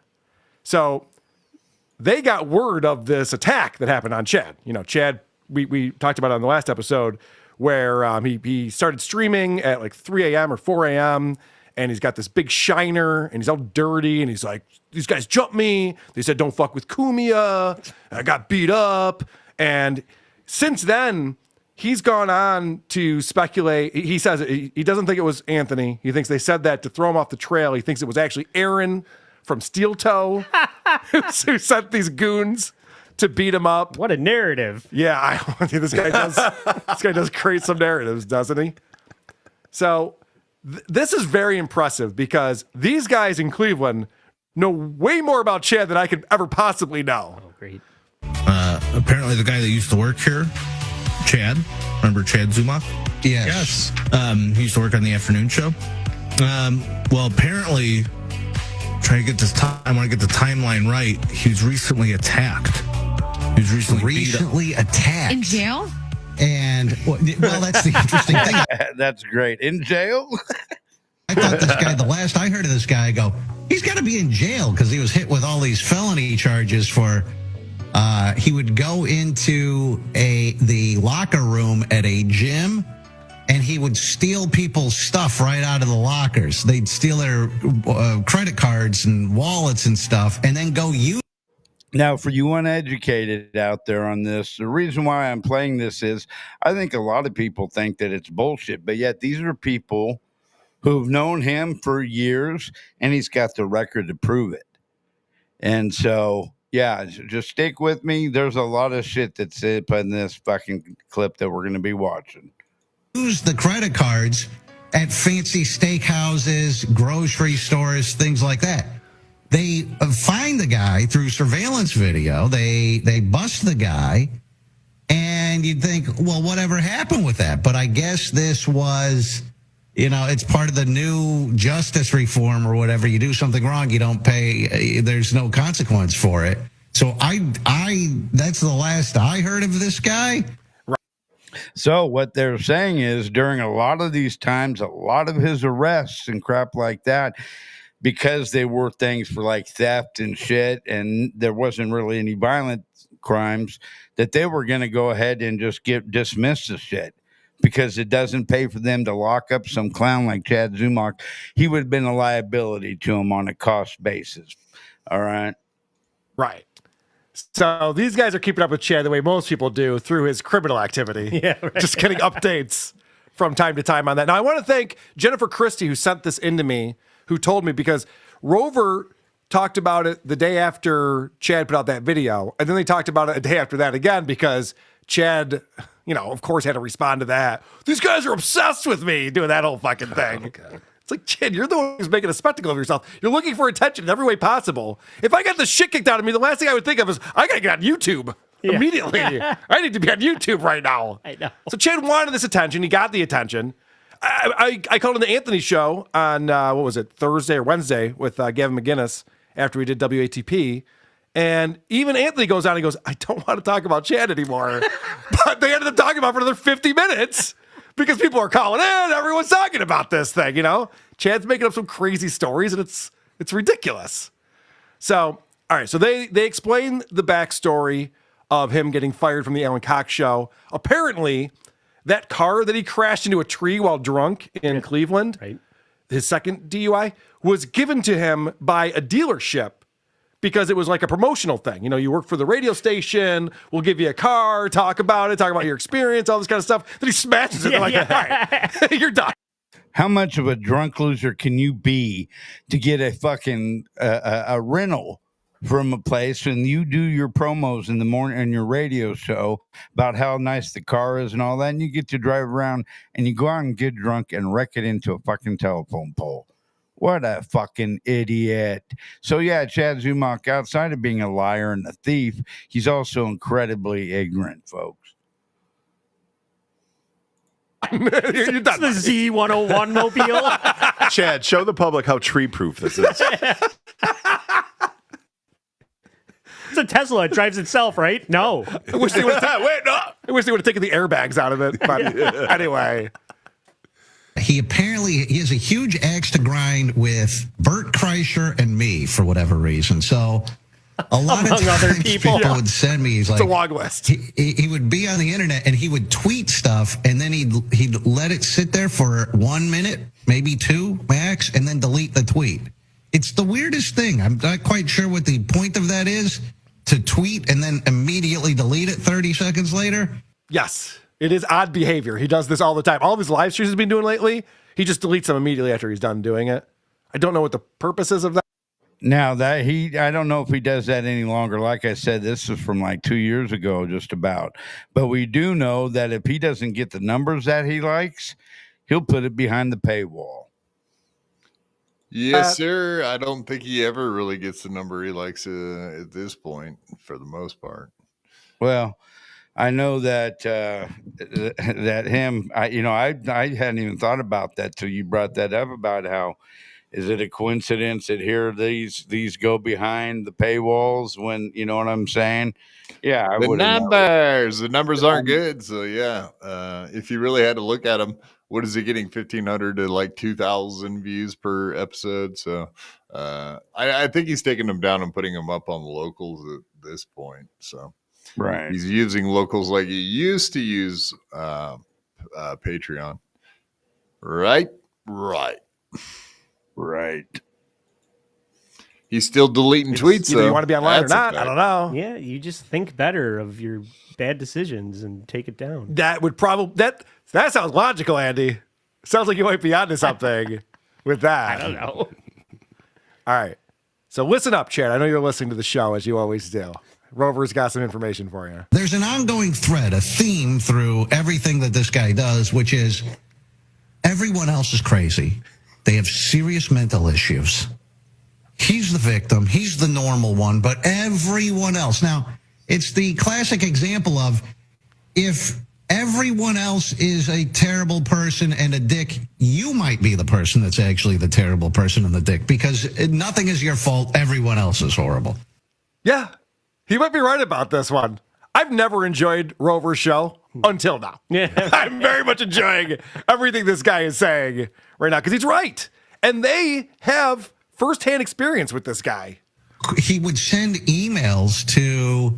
So they got word of this attack that happened on Chad. You know, Chad, we talked about it on the last episode, where he started streaming at like 3 a.m. or 4 a.m. and he's got this big shiner and he's all dirty and he's like, these guys jumped me. They said, don't fuck with Kumia. And I got beat up. And since then, he's gone on to speculate. He says he doesn't think it was Anthony. He thinks they said that to throw him off the trail. He thinks it was actually Aaron from Steel Toe who sent these goons to beat him up. What a narrative. Yeah, this guy does create some narratives, doesn't he? So this is very impressive because these guys in Cleveland know way more about Chad than I could ever possibly know. Oh, great. Apparently the guy that used to work here, Chad, remember Chad Zumock? Yes. He used to work on the afternoon show. Well, apparently, I want to get the timeline right. He was recently attacked. He was recently attacked. In jail? And, well, that's the interesting thing. That's great. In jail? I thought this guy, the last I heard of this guy, he's got to be in jail because he was hit with all these felony charges for, he would go into the locker room at a gym and he would steal people's stuff right out of the lockers. They'd steal their credit cards and wallets and stuff and then go use. Now, for you uneducated out there on this, the reason why I'm playing this is I think a lot of people think that it's bullshit, but yet these are people who've known him for years, and he's got the record to prove it. And so, yeah, just stick with me. There's a lot of shit that's up in this fucking clip that we're going to be watching. Use the credit cards at fancy steakhouses, grocery stores, things like that. They find the guy through surveillance video. They bust the guy, and you'd think, well, whatever happened with that? But I guess this was, it's part of the new justice reform or whatever. You do something wrong, you don't pay. There's no consequence for it. So that's the last I heard of this guy. So what they're saying is during a lot of these times, a lot of his arrests and crap like that, because they were things for like theft and shit, and there wasn't really any violent crimes, that they were going to go ahead and just dismiss the shit because it doesn't pay for them to lock up some clown like Chad Zumock. He would have been a liability to him on a cost basis. All right. Right. So these guys are keeping up with Chad the way most people do through his criminal activity. Yeah, right. Just getting updates from time to time on that. Now, I want to thank Jennifer Christie, who sent this into me, who told me, because Rover talked about it the day after Chad put out that video. And then they talked about it a day after that again, because Chad, of course, had to respond to that. These guys are obsessed with me, doing that whole fucking thing. Okay. It's like, Chad, you're the one who's making a spectacle of yourself. You're looking for attention in every way possible. If I got the shit kicked out of me, the last thing I would think of is, I got to get on YouTube immediately. I need to be on YouTube right now. I know. So Chad wanted this attention. He got the attention. I called on the Anthony show on, what was it, Thursday or Wednesday with Gavin McGinnis after we did WATP. And even Anthony goes on and goes, I don't want to talk about Chad anymore. But they ended up talking about it for another 50 minutes because people are calling in. Everyone's talking about this thing, Chad's making up some crazy stories, and it's ridiculous. So, all right. So they explain the backstory of him getting fired from the Alan Cox show. Apparently, that car that he crashed into a tree while drunk in Cleveland, right, his second DUI, was given to him by a dealership because it was like a promotional thing. You work for the radio station, we'll give you a car, talk about your experience, all this kind of stuff. Then he smashes it. All right, you're done. How much of a drunk loser can you be to get a fucking a rental from a place and you do your promos in the morning on your radio show about how nice the car is and all that, and you get to drive around and you go out and get drunk and wreck it into a fucking telephone pole? What a fucking idiot. So yeah, Chad Zumock, outside of being a liar and a thief, he's also incredibly ignorant, folks. You're done. It's the Z101 mobile. Chad, show the public how tree-proof this is. It's a Tesla. It drives itself, right? No. I wish they would have taken the airbags out of it. But anyway. He has a huge axe to grind with Bert Kreischer and me for whatever reason. So A lot of Among other times people. people would send me. He's It's like, a Wild West. he would be on the internet and he would tweet stuff, and then he'd let it sit there for 1 minute, maybe 2 max, and then delete the tweet. It's the weirdest thing. I'm not quite sure what the point of that is, to tweet and then immediately delete it 30 seconds later. Yes, it is odd behavior. He does this all the time. All of his live streams he's been doing lately, he just deletes them immediately after he's done doing it. I don't know what the purpose is of that. Now that I don't know if he does that any longer. Like I said, this is from like 2 years ago, just about. But we do know that if he doesn't get the numbers that he likes, he'll put it behind the paywall. Yes, sir. I don't think he ever really gets the number he likes at this point, for the most part. Well, I know that that him. I hadn't even thought about that till you brought that up about how. Is it a coincidence that here these go behind the paywalls when, you know what I'm saying? Yeah, I would. The numbers aren't good. So yeah, if you really had to look at them, what is he getting? 1,500 to like 2,000 views per episode. So I think he's taking them down and putting them up on the locals at this point. So right, he's using locals like he used to use Patreon. Right. He's still deleting tweets. Either you want to be online or not. I don't know. Yeah, you just think better of your bad decisions and take it down. That would probably that sounds logical, Andy. Sounds like you might be onto something with that. I don't know. All right. So listen up, Chad. I know you're listening to the show as you always do. Rover's got some information for you. There's an ongoing thread, a theme through everything that this guy does, which is everyone else is crazy. They have serious mental issues. He's the victim. He's the normal one, but everyone else. Now, it's the classic example of if everyone else is a terrible person and a dick, you might be the person that's actually the terrible person and the dick, because nothing is your fault. Everyone else is horrible. Yeah, he might be right about this one. I've never enjoyed Rover's show until now. Yeah. I'm very much enjoying everything this guy is saying right now because he's right. And they have firsthand experience with this guy. He would send emails to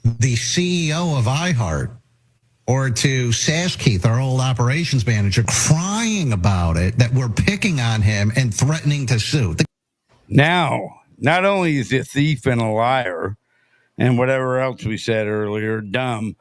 the CEO of iHeart or to Keith, our old operations manager, crying about it, that we're picking on him and threatening to sue. Now, not only is he a thief and a liar and whatever else we said earlier, dumb,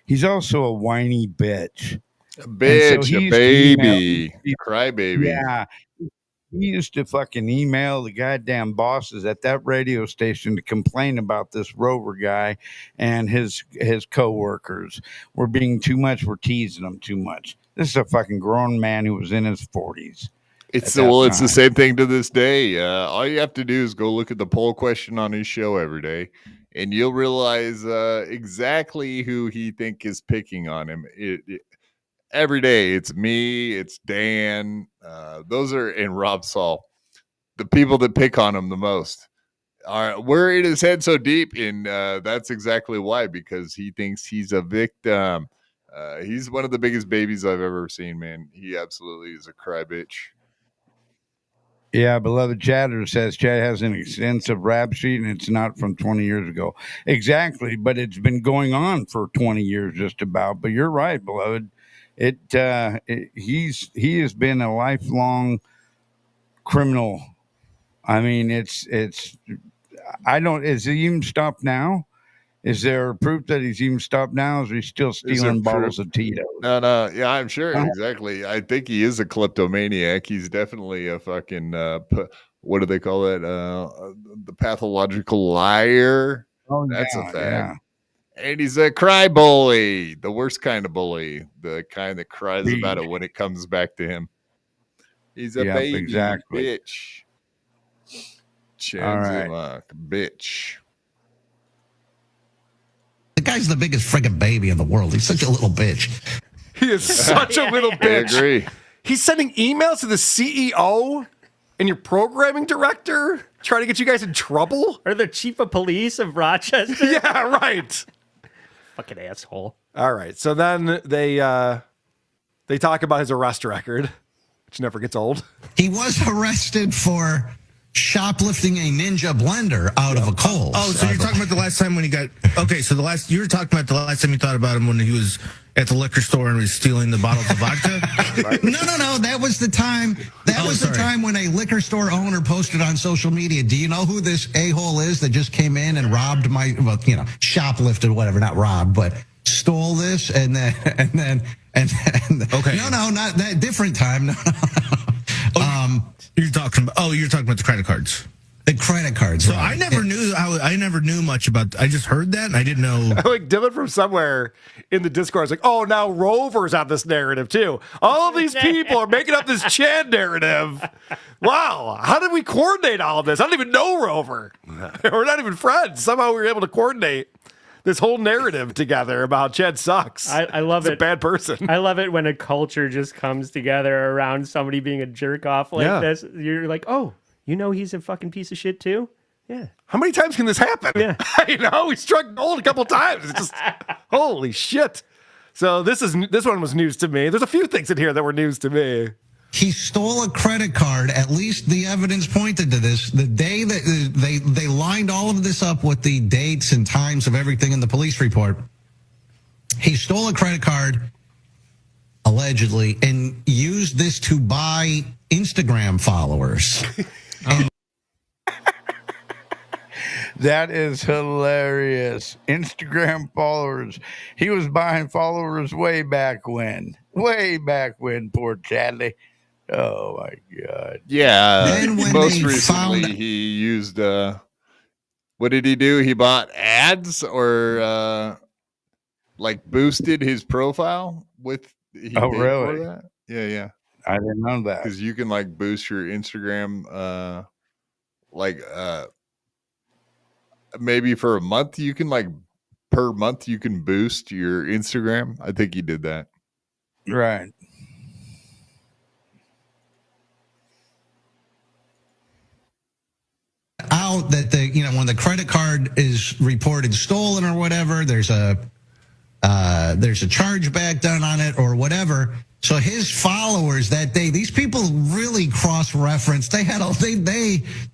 he's also a whiny bitch. A bitch, so a baby, crybaby. Yeah. He used to fucking email the goddamn bosses at that radio station to complain about this Rover guy and his coworkers. We're being too much. We're teasing them too much. This is a fucking grown man who was in his 40s. It's the same thing to this day. All you have to do is go look at the poll question on his show every day, and you'll realize exactly who he think is picking on him. Every day, it's me, it's Dan. Those are in Rob Saul, the people that pick on him the most. We're in his head so deep, and that's exactly why, because he thinks he's a victim. He's one of the biggest babies I've ever seen, man. He absolutely is a cry bitch. Yeah, beloved chatter says Chad has an extensive rap sheet and it's not from 20 years ago. Exactly, but it's been going on for 20 years just about. But you're right, beloved. He has been a lifelong criminal. I mean, is he even stopped now? Is there proof that he's even stopped now? Is he still stealing bottles of Tito's? No. Yeah, I'm sure. Exactly. I think he is a kleptomaniac. He's definitely a fucking, what do they call it? The pathological liar. Oh, that's a fact. Yeah. And he's a cry bully, the worst kind of bully, the kind that cries about it when it comes back to him. He's a baby bitch. Zumock, bitch. The guy's the biggest friggin' baby in the world. He's such a little bitch. He is such a little bitch. I agree. He's sending emails to the CEO and your programming director trying to get you guys in trouble? Or the chief of police of Rochester? Yeah, right. Fucking asshole. All right. So then they talk about his arrest record, which never gets old. He was arrested for shoplifting a Ninja blender out of a Kohl's. Oh, so you're talking about the last time when he got... Okay, so you were talking about the last time you thought about him when he was at the liquor store and was stealing the bottles of vodka? No. That was the time. The time when a liquor store owner posted on social media, do you know who this a-hole is that just came in and robbed my, shoplifted, whatever, not robbed, but stole this and then okay. No, not that different time. No. You're talking about the credit cards. The credit cards. So right. I never knew much about. I just heard that, and I didn't know. Like Dylan from somewhere in the Discord is like, "Oh, now Rover's on this narrative too. All of these people are making up this Chad narrative. Wow, how did we coordinate all of this? I don't even know Rover. We're not even friends. Somehow we were able to coordinate this whole narrative together about Chad sucks. I love it. He's a bad person. I love it when a culture just comes together around somebody being a jerk off like this. You're like, oh. You know he's a fucking piece of shit too? Yeah. How many times can this happen? Yeah. We struck gold a couple times. It's just holy shit. So this one was news to me. There's a few things in here that were news to me. He stole a credit card. At least the evidence pointed to this. The day that they lined all of this up with the dates and times of everything in the police report. He stole a credit card, allegedly, and used this to buy Instagram followers. That is hilarious. Instagram followers. He was buying followers way back when. Poor Chadley. Oh my God. Yeah. Most recently, he used. What did he do? He bought ads or boosted his profile with. Oh, really? For that? Yeah. I didn't know that. Because you can boost your Instagram, maybe for a month you can per month you can boost your Instagram. I think he did that. Right. Out that when the credit card is reported stolen or whatever, there's a chargeback done on it or whatever. So his followers that day, these people really cross-referenced. They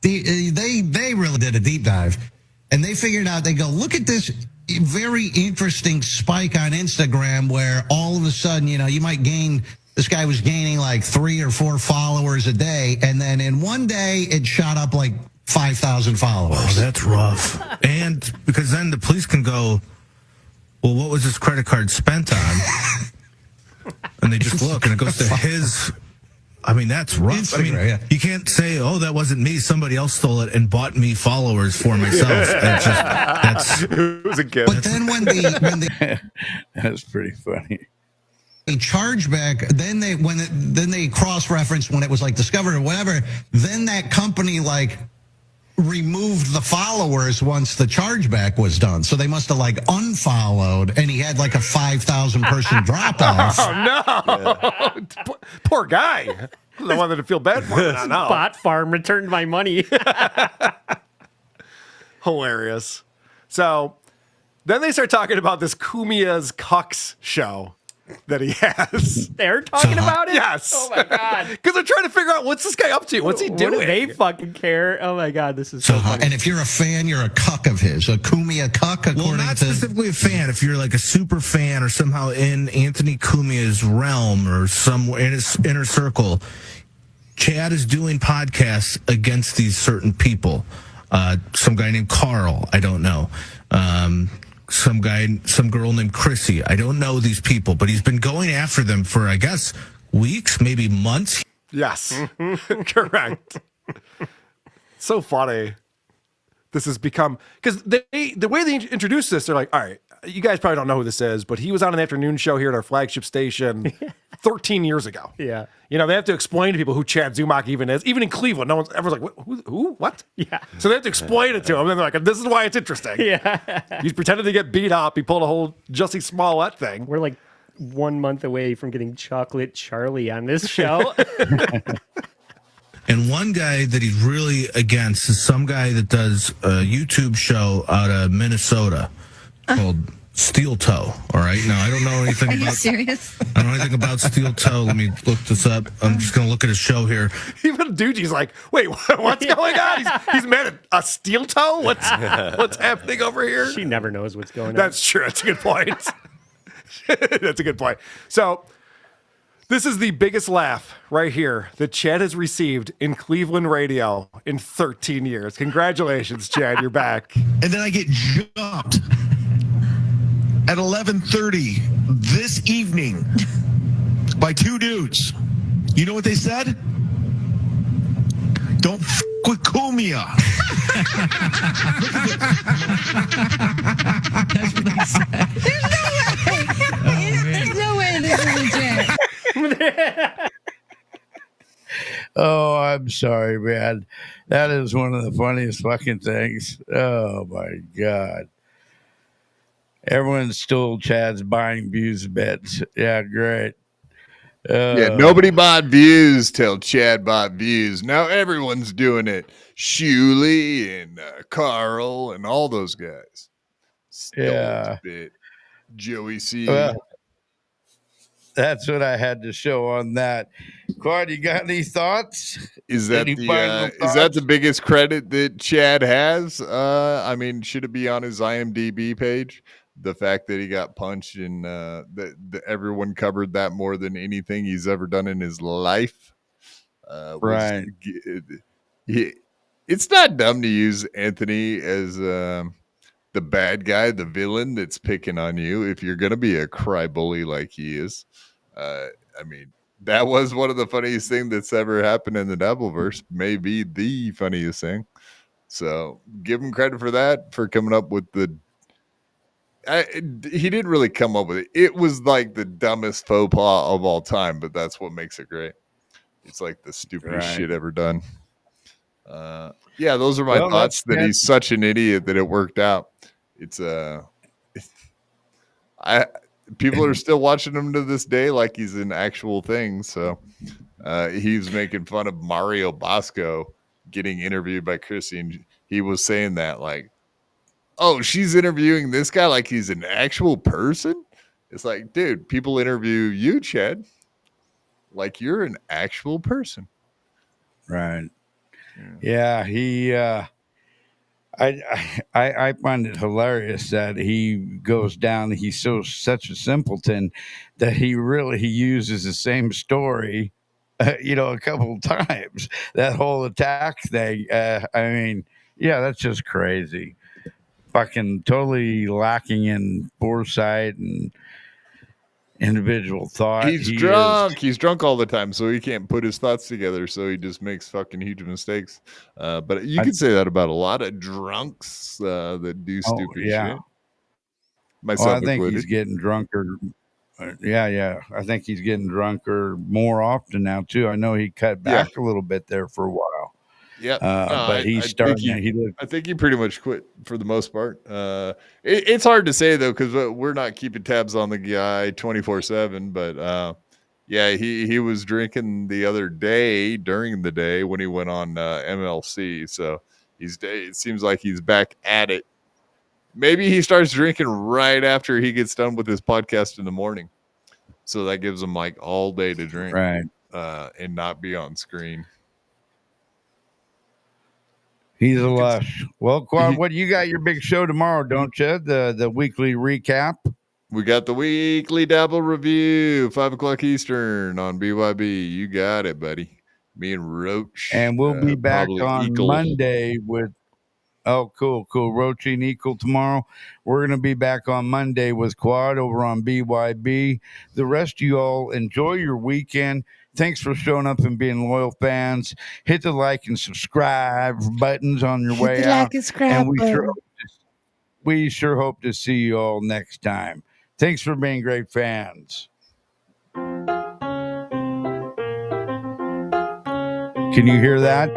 really did a deep dive, and they figured out. They go, look at this very interesting spike on Instagram where all of a sudden, you might gain. This guy was gaining 3 or 4 followers a day, and then in one day it shot up 5,000 followers. Oh, that's rough. And because then the police can go, well, what was this credit card spent on? And they just look, and it goes to his. I mean, that's rough. I mean, you can't say, "Oh, that wasn't me. Somebody else stole it and bought me followers for myself." It was a gift. But then when the that's pretty funny. A chargeback, then they cross-referenced when it was discovered or whatever. Then that company removed the followers once the chargeback was done. So they must have unfollowed, and he had a 5,000 person drop off. Oh no. Yeah. Poor guy. I wanted to feel bad for him. Bot farm returned my money. Hilarious. So then they start talking about this Kumia's Cucks show that he has. They're talking about it? Yes. Oh my God. Because they're trying to figure out what's this guy up to? What's he doing? What do they fucking care? Oh my God, this is so funny. And if you're a fan, you're a cuck of his. A Kumia cuck, according well, not specifically a fan. If you're a super fan or somehow in Anthony Cumia's realm or somewhere in his inner circle, Chad is doing podcasts against these certain people. Some guy named Carl, I don't know. Some girl named Chrissy. I don't know these people, but he's been going after them for, I guess, weeks, maybe months. Yes, correct. So funny. This has become, because the way they introduce this, they're like, all right, you guys probably don't know who this is, but he was on an afternoon show here at our flagship station 13 years ago. Yeah. They have to explain to people who Chad Zumock even is. Even in Cleveland, everyone's like, who? What? Yeah. So they have to explain it to him, and they're like, this is why it's interesting. Yeah. He's pretending to get beat up. He pulled a whole Jussie Smollett thing. We're 1 month away from getting Chocolate Charlie on this show. And one guy that he's really against is some guy that does a YouTube show out of Minnesota called Steel Toe. All right. Now, I don't know anything about... Are you serious? I don't know anything about steel toe. Let me look this up. I'm just gonna look at a show here. Even Duji's like, wait, what's going on? He's mad at a steel toe? What's happening over here? She never knows what's going on. That's true. That's a good point. That's a good point. So this is the biggest laugh right here that Chad has received in Cleveland radio in 13 years. Congratulations, Chad. You're back. And then I get jumped at 11:30 this evening by two dudes. You know what they said? Don't f with Kumia. That's what they said. There's no way this is legit. Oh, I'm sorry, man. That is one of the funniest fucking things. Oh my God. Everyone stole Chad's buying views bets. Yeah, great. Yeah, nobody bought views till Chad bought views. Now everyone's doing it. Shuley and Carl and all those guys. Yeah. Bit. Joey C. Well, that's what I had to show on that. Quad, you got any thoughts? Is that Any final is that the thoughts? biggest credit that Chad has? I mean, should it be on his IMDb page? The fact that he got punched and that everyone covered that more than anything he's ever done in his life. Right. It's not dumb to use Anthony as the bad guy, the villain that's picking on you if you're going to be a cry bully like he is. I mean, that was one of the funniest things that's ever happened in the Dabbleverse, maybe the funniest thing. So give him credit for that, for coming up with he didn't really come up with it. It was like the dumbest faux pas of all time, but that's what makes it great. It's like the stupidest shit ever done. Yeah, those are my thoughts. That he's such an idiot that it worked out. It's people are still watching him to this day like he's an actual thing. So he's making fun of Mario Bosco getting interviewed by Chrissy, and he was saying that like, oh, she's interviewing this guy like he's an actual person. It's like, dude, people interview you, Chad, like you're an actual person. Right. Yeah, he I find it hilarious that he goes down. He's such a simpleton that he uses the same story, a couple of times. That whole attack thing. I mean, yeah, that's just crazy. Fucking totally lacking in foresight and individual thought. He's drunk. He's drunk all the time, so he can't put his thoughts together. So he just makes fucking huge mistakes. But you can say that about a lot of drunks that do stupid shit. Myself I think included. he's getting drunker. Yeah. I think he's getting drunker more often now too. I know he cut back a little bit there for a while. Yeah, but he's starting. I think he pretty much quit for the most part. It's hard to say though, because we're not keeping tabs on the guy 24/7. But yeah, he was drinking the other day during the day when he went on MLC. So it seems like he's back at it. Maybe he starts drinking right after he gets done with his podcast in the morning, so that gives him like all day to drink, right, and not be on screen. He's a lush. Well, Quad, what you got your big show tomorrow, don't you? The weekly recap. We got the weekly Dabble review, 5:00 Eastern on BYB. You got it, buddy. Me and Roach. And we'll be back on Monday with. Oh, cool. Roach and Equal tomorrow. We're going to be back on Monday with Quad over on BYB. The rest of you all enjoy your weekend. Thanks for showing up and being loyal fans. Hit the like and subscribe buttons on your way out. Like and subscribe and we sure hope to see you all next time. Thanks for being great fans. Can you hear that?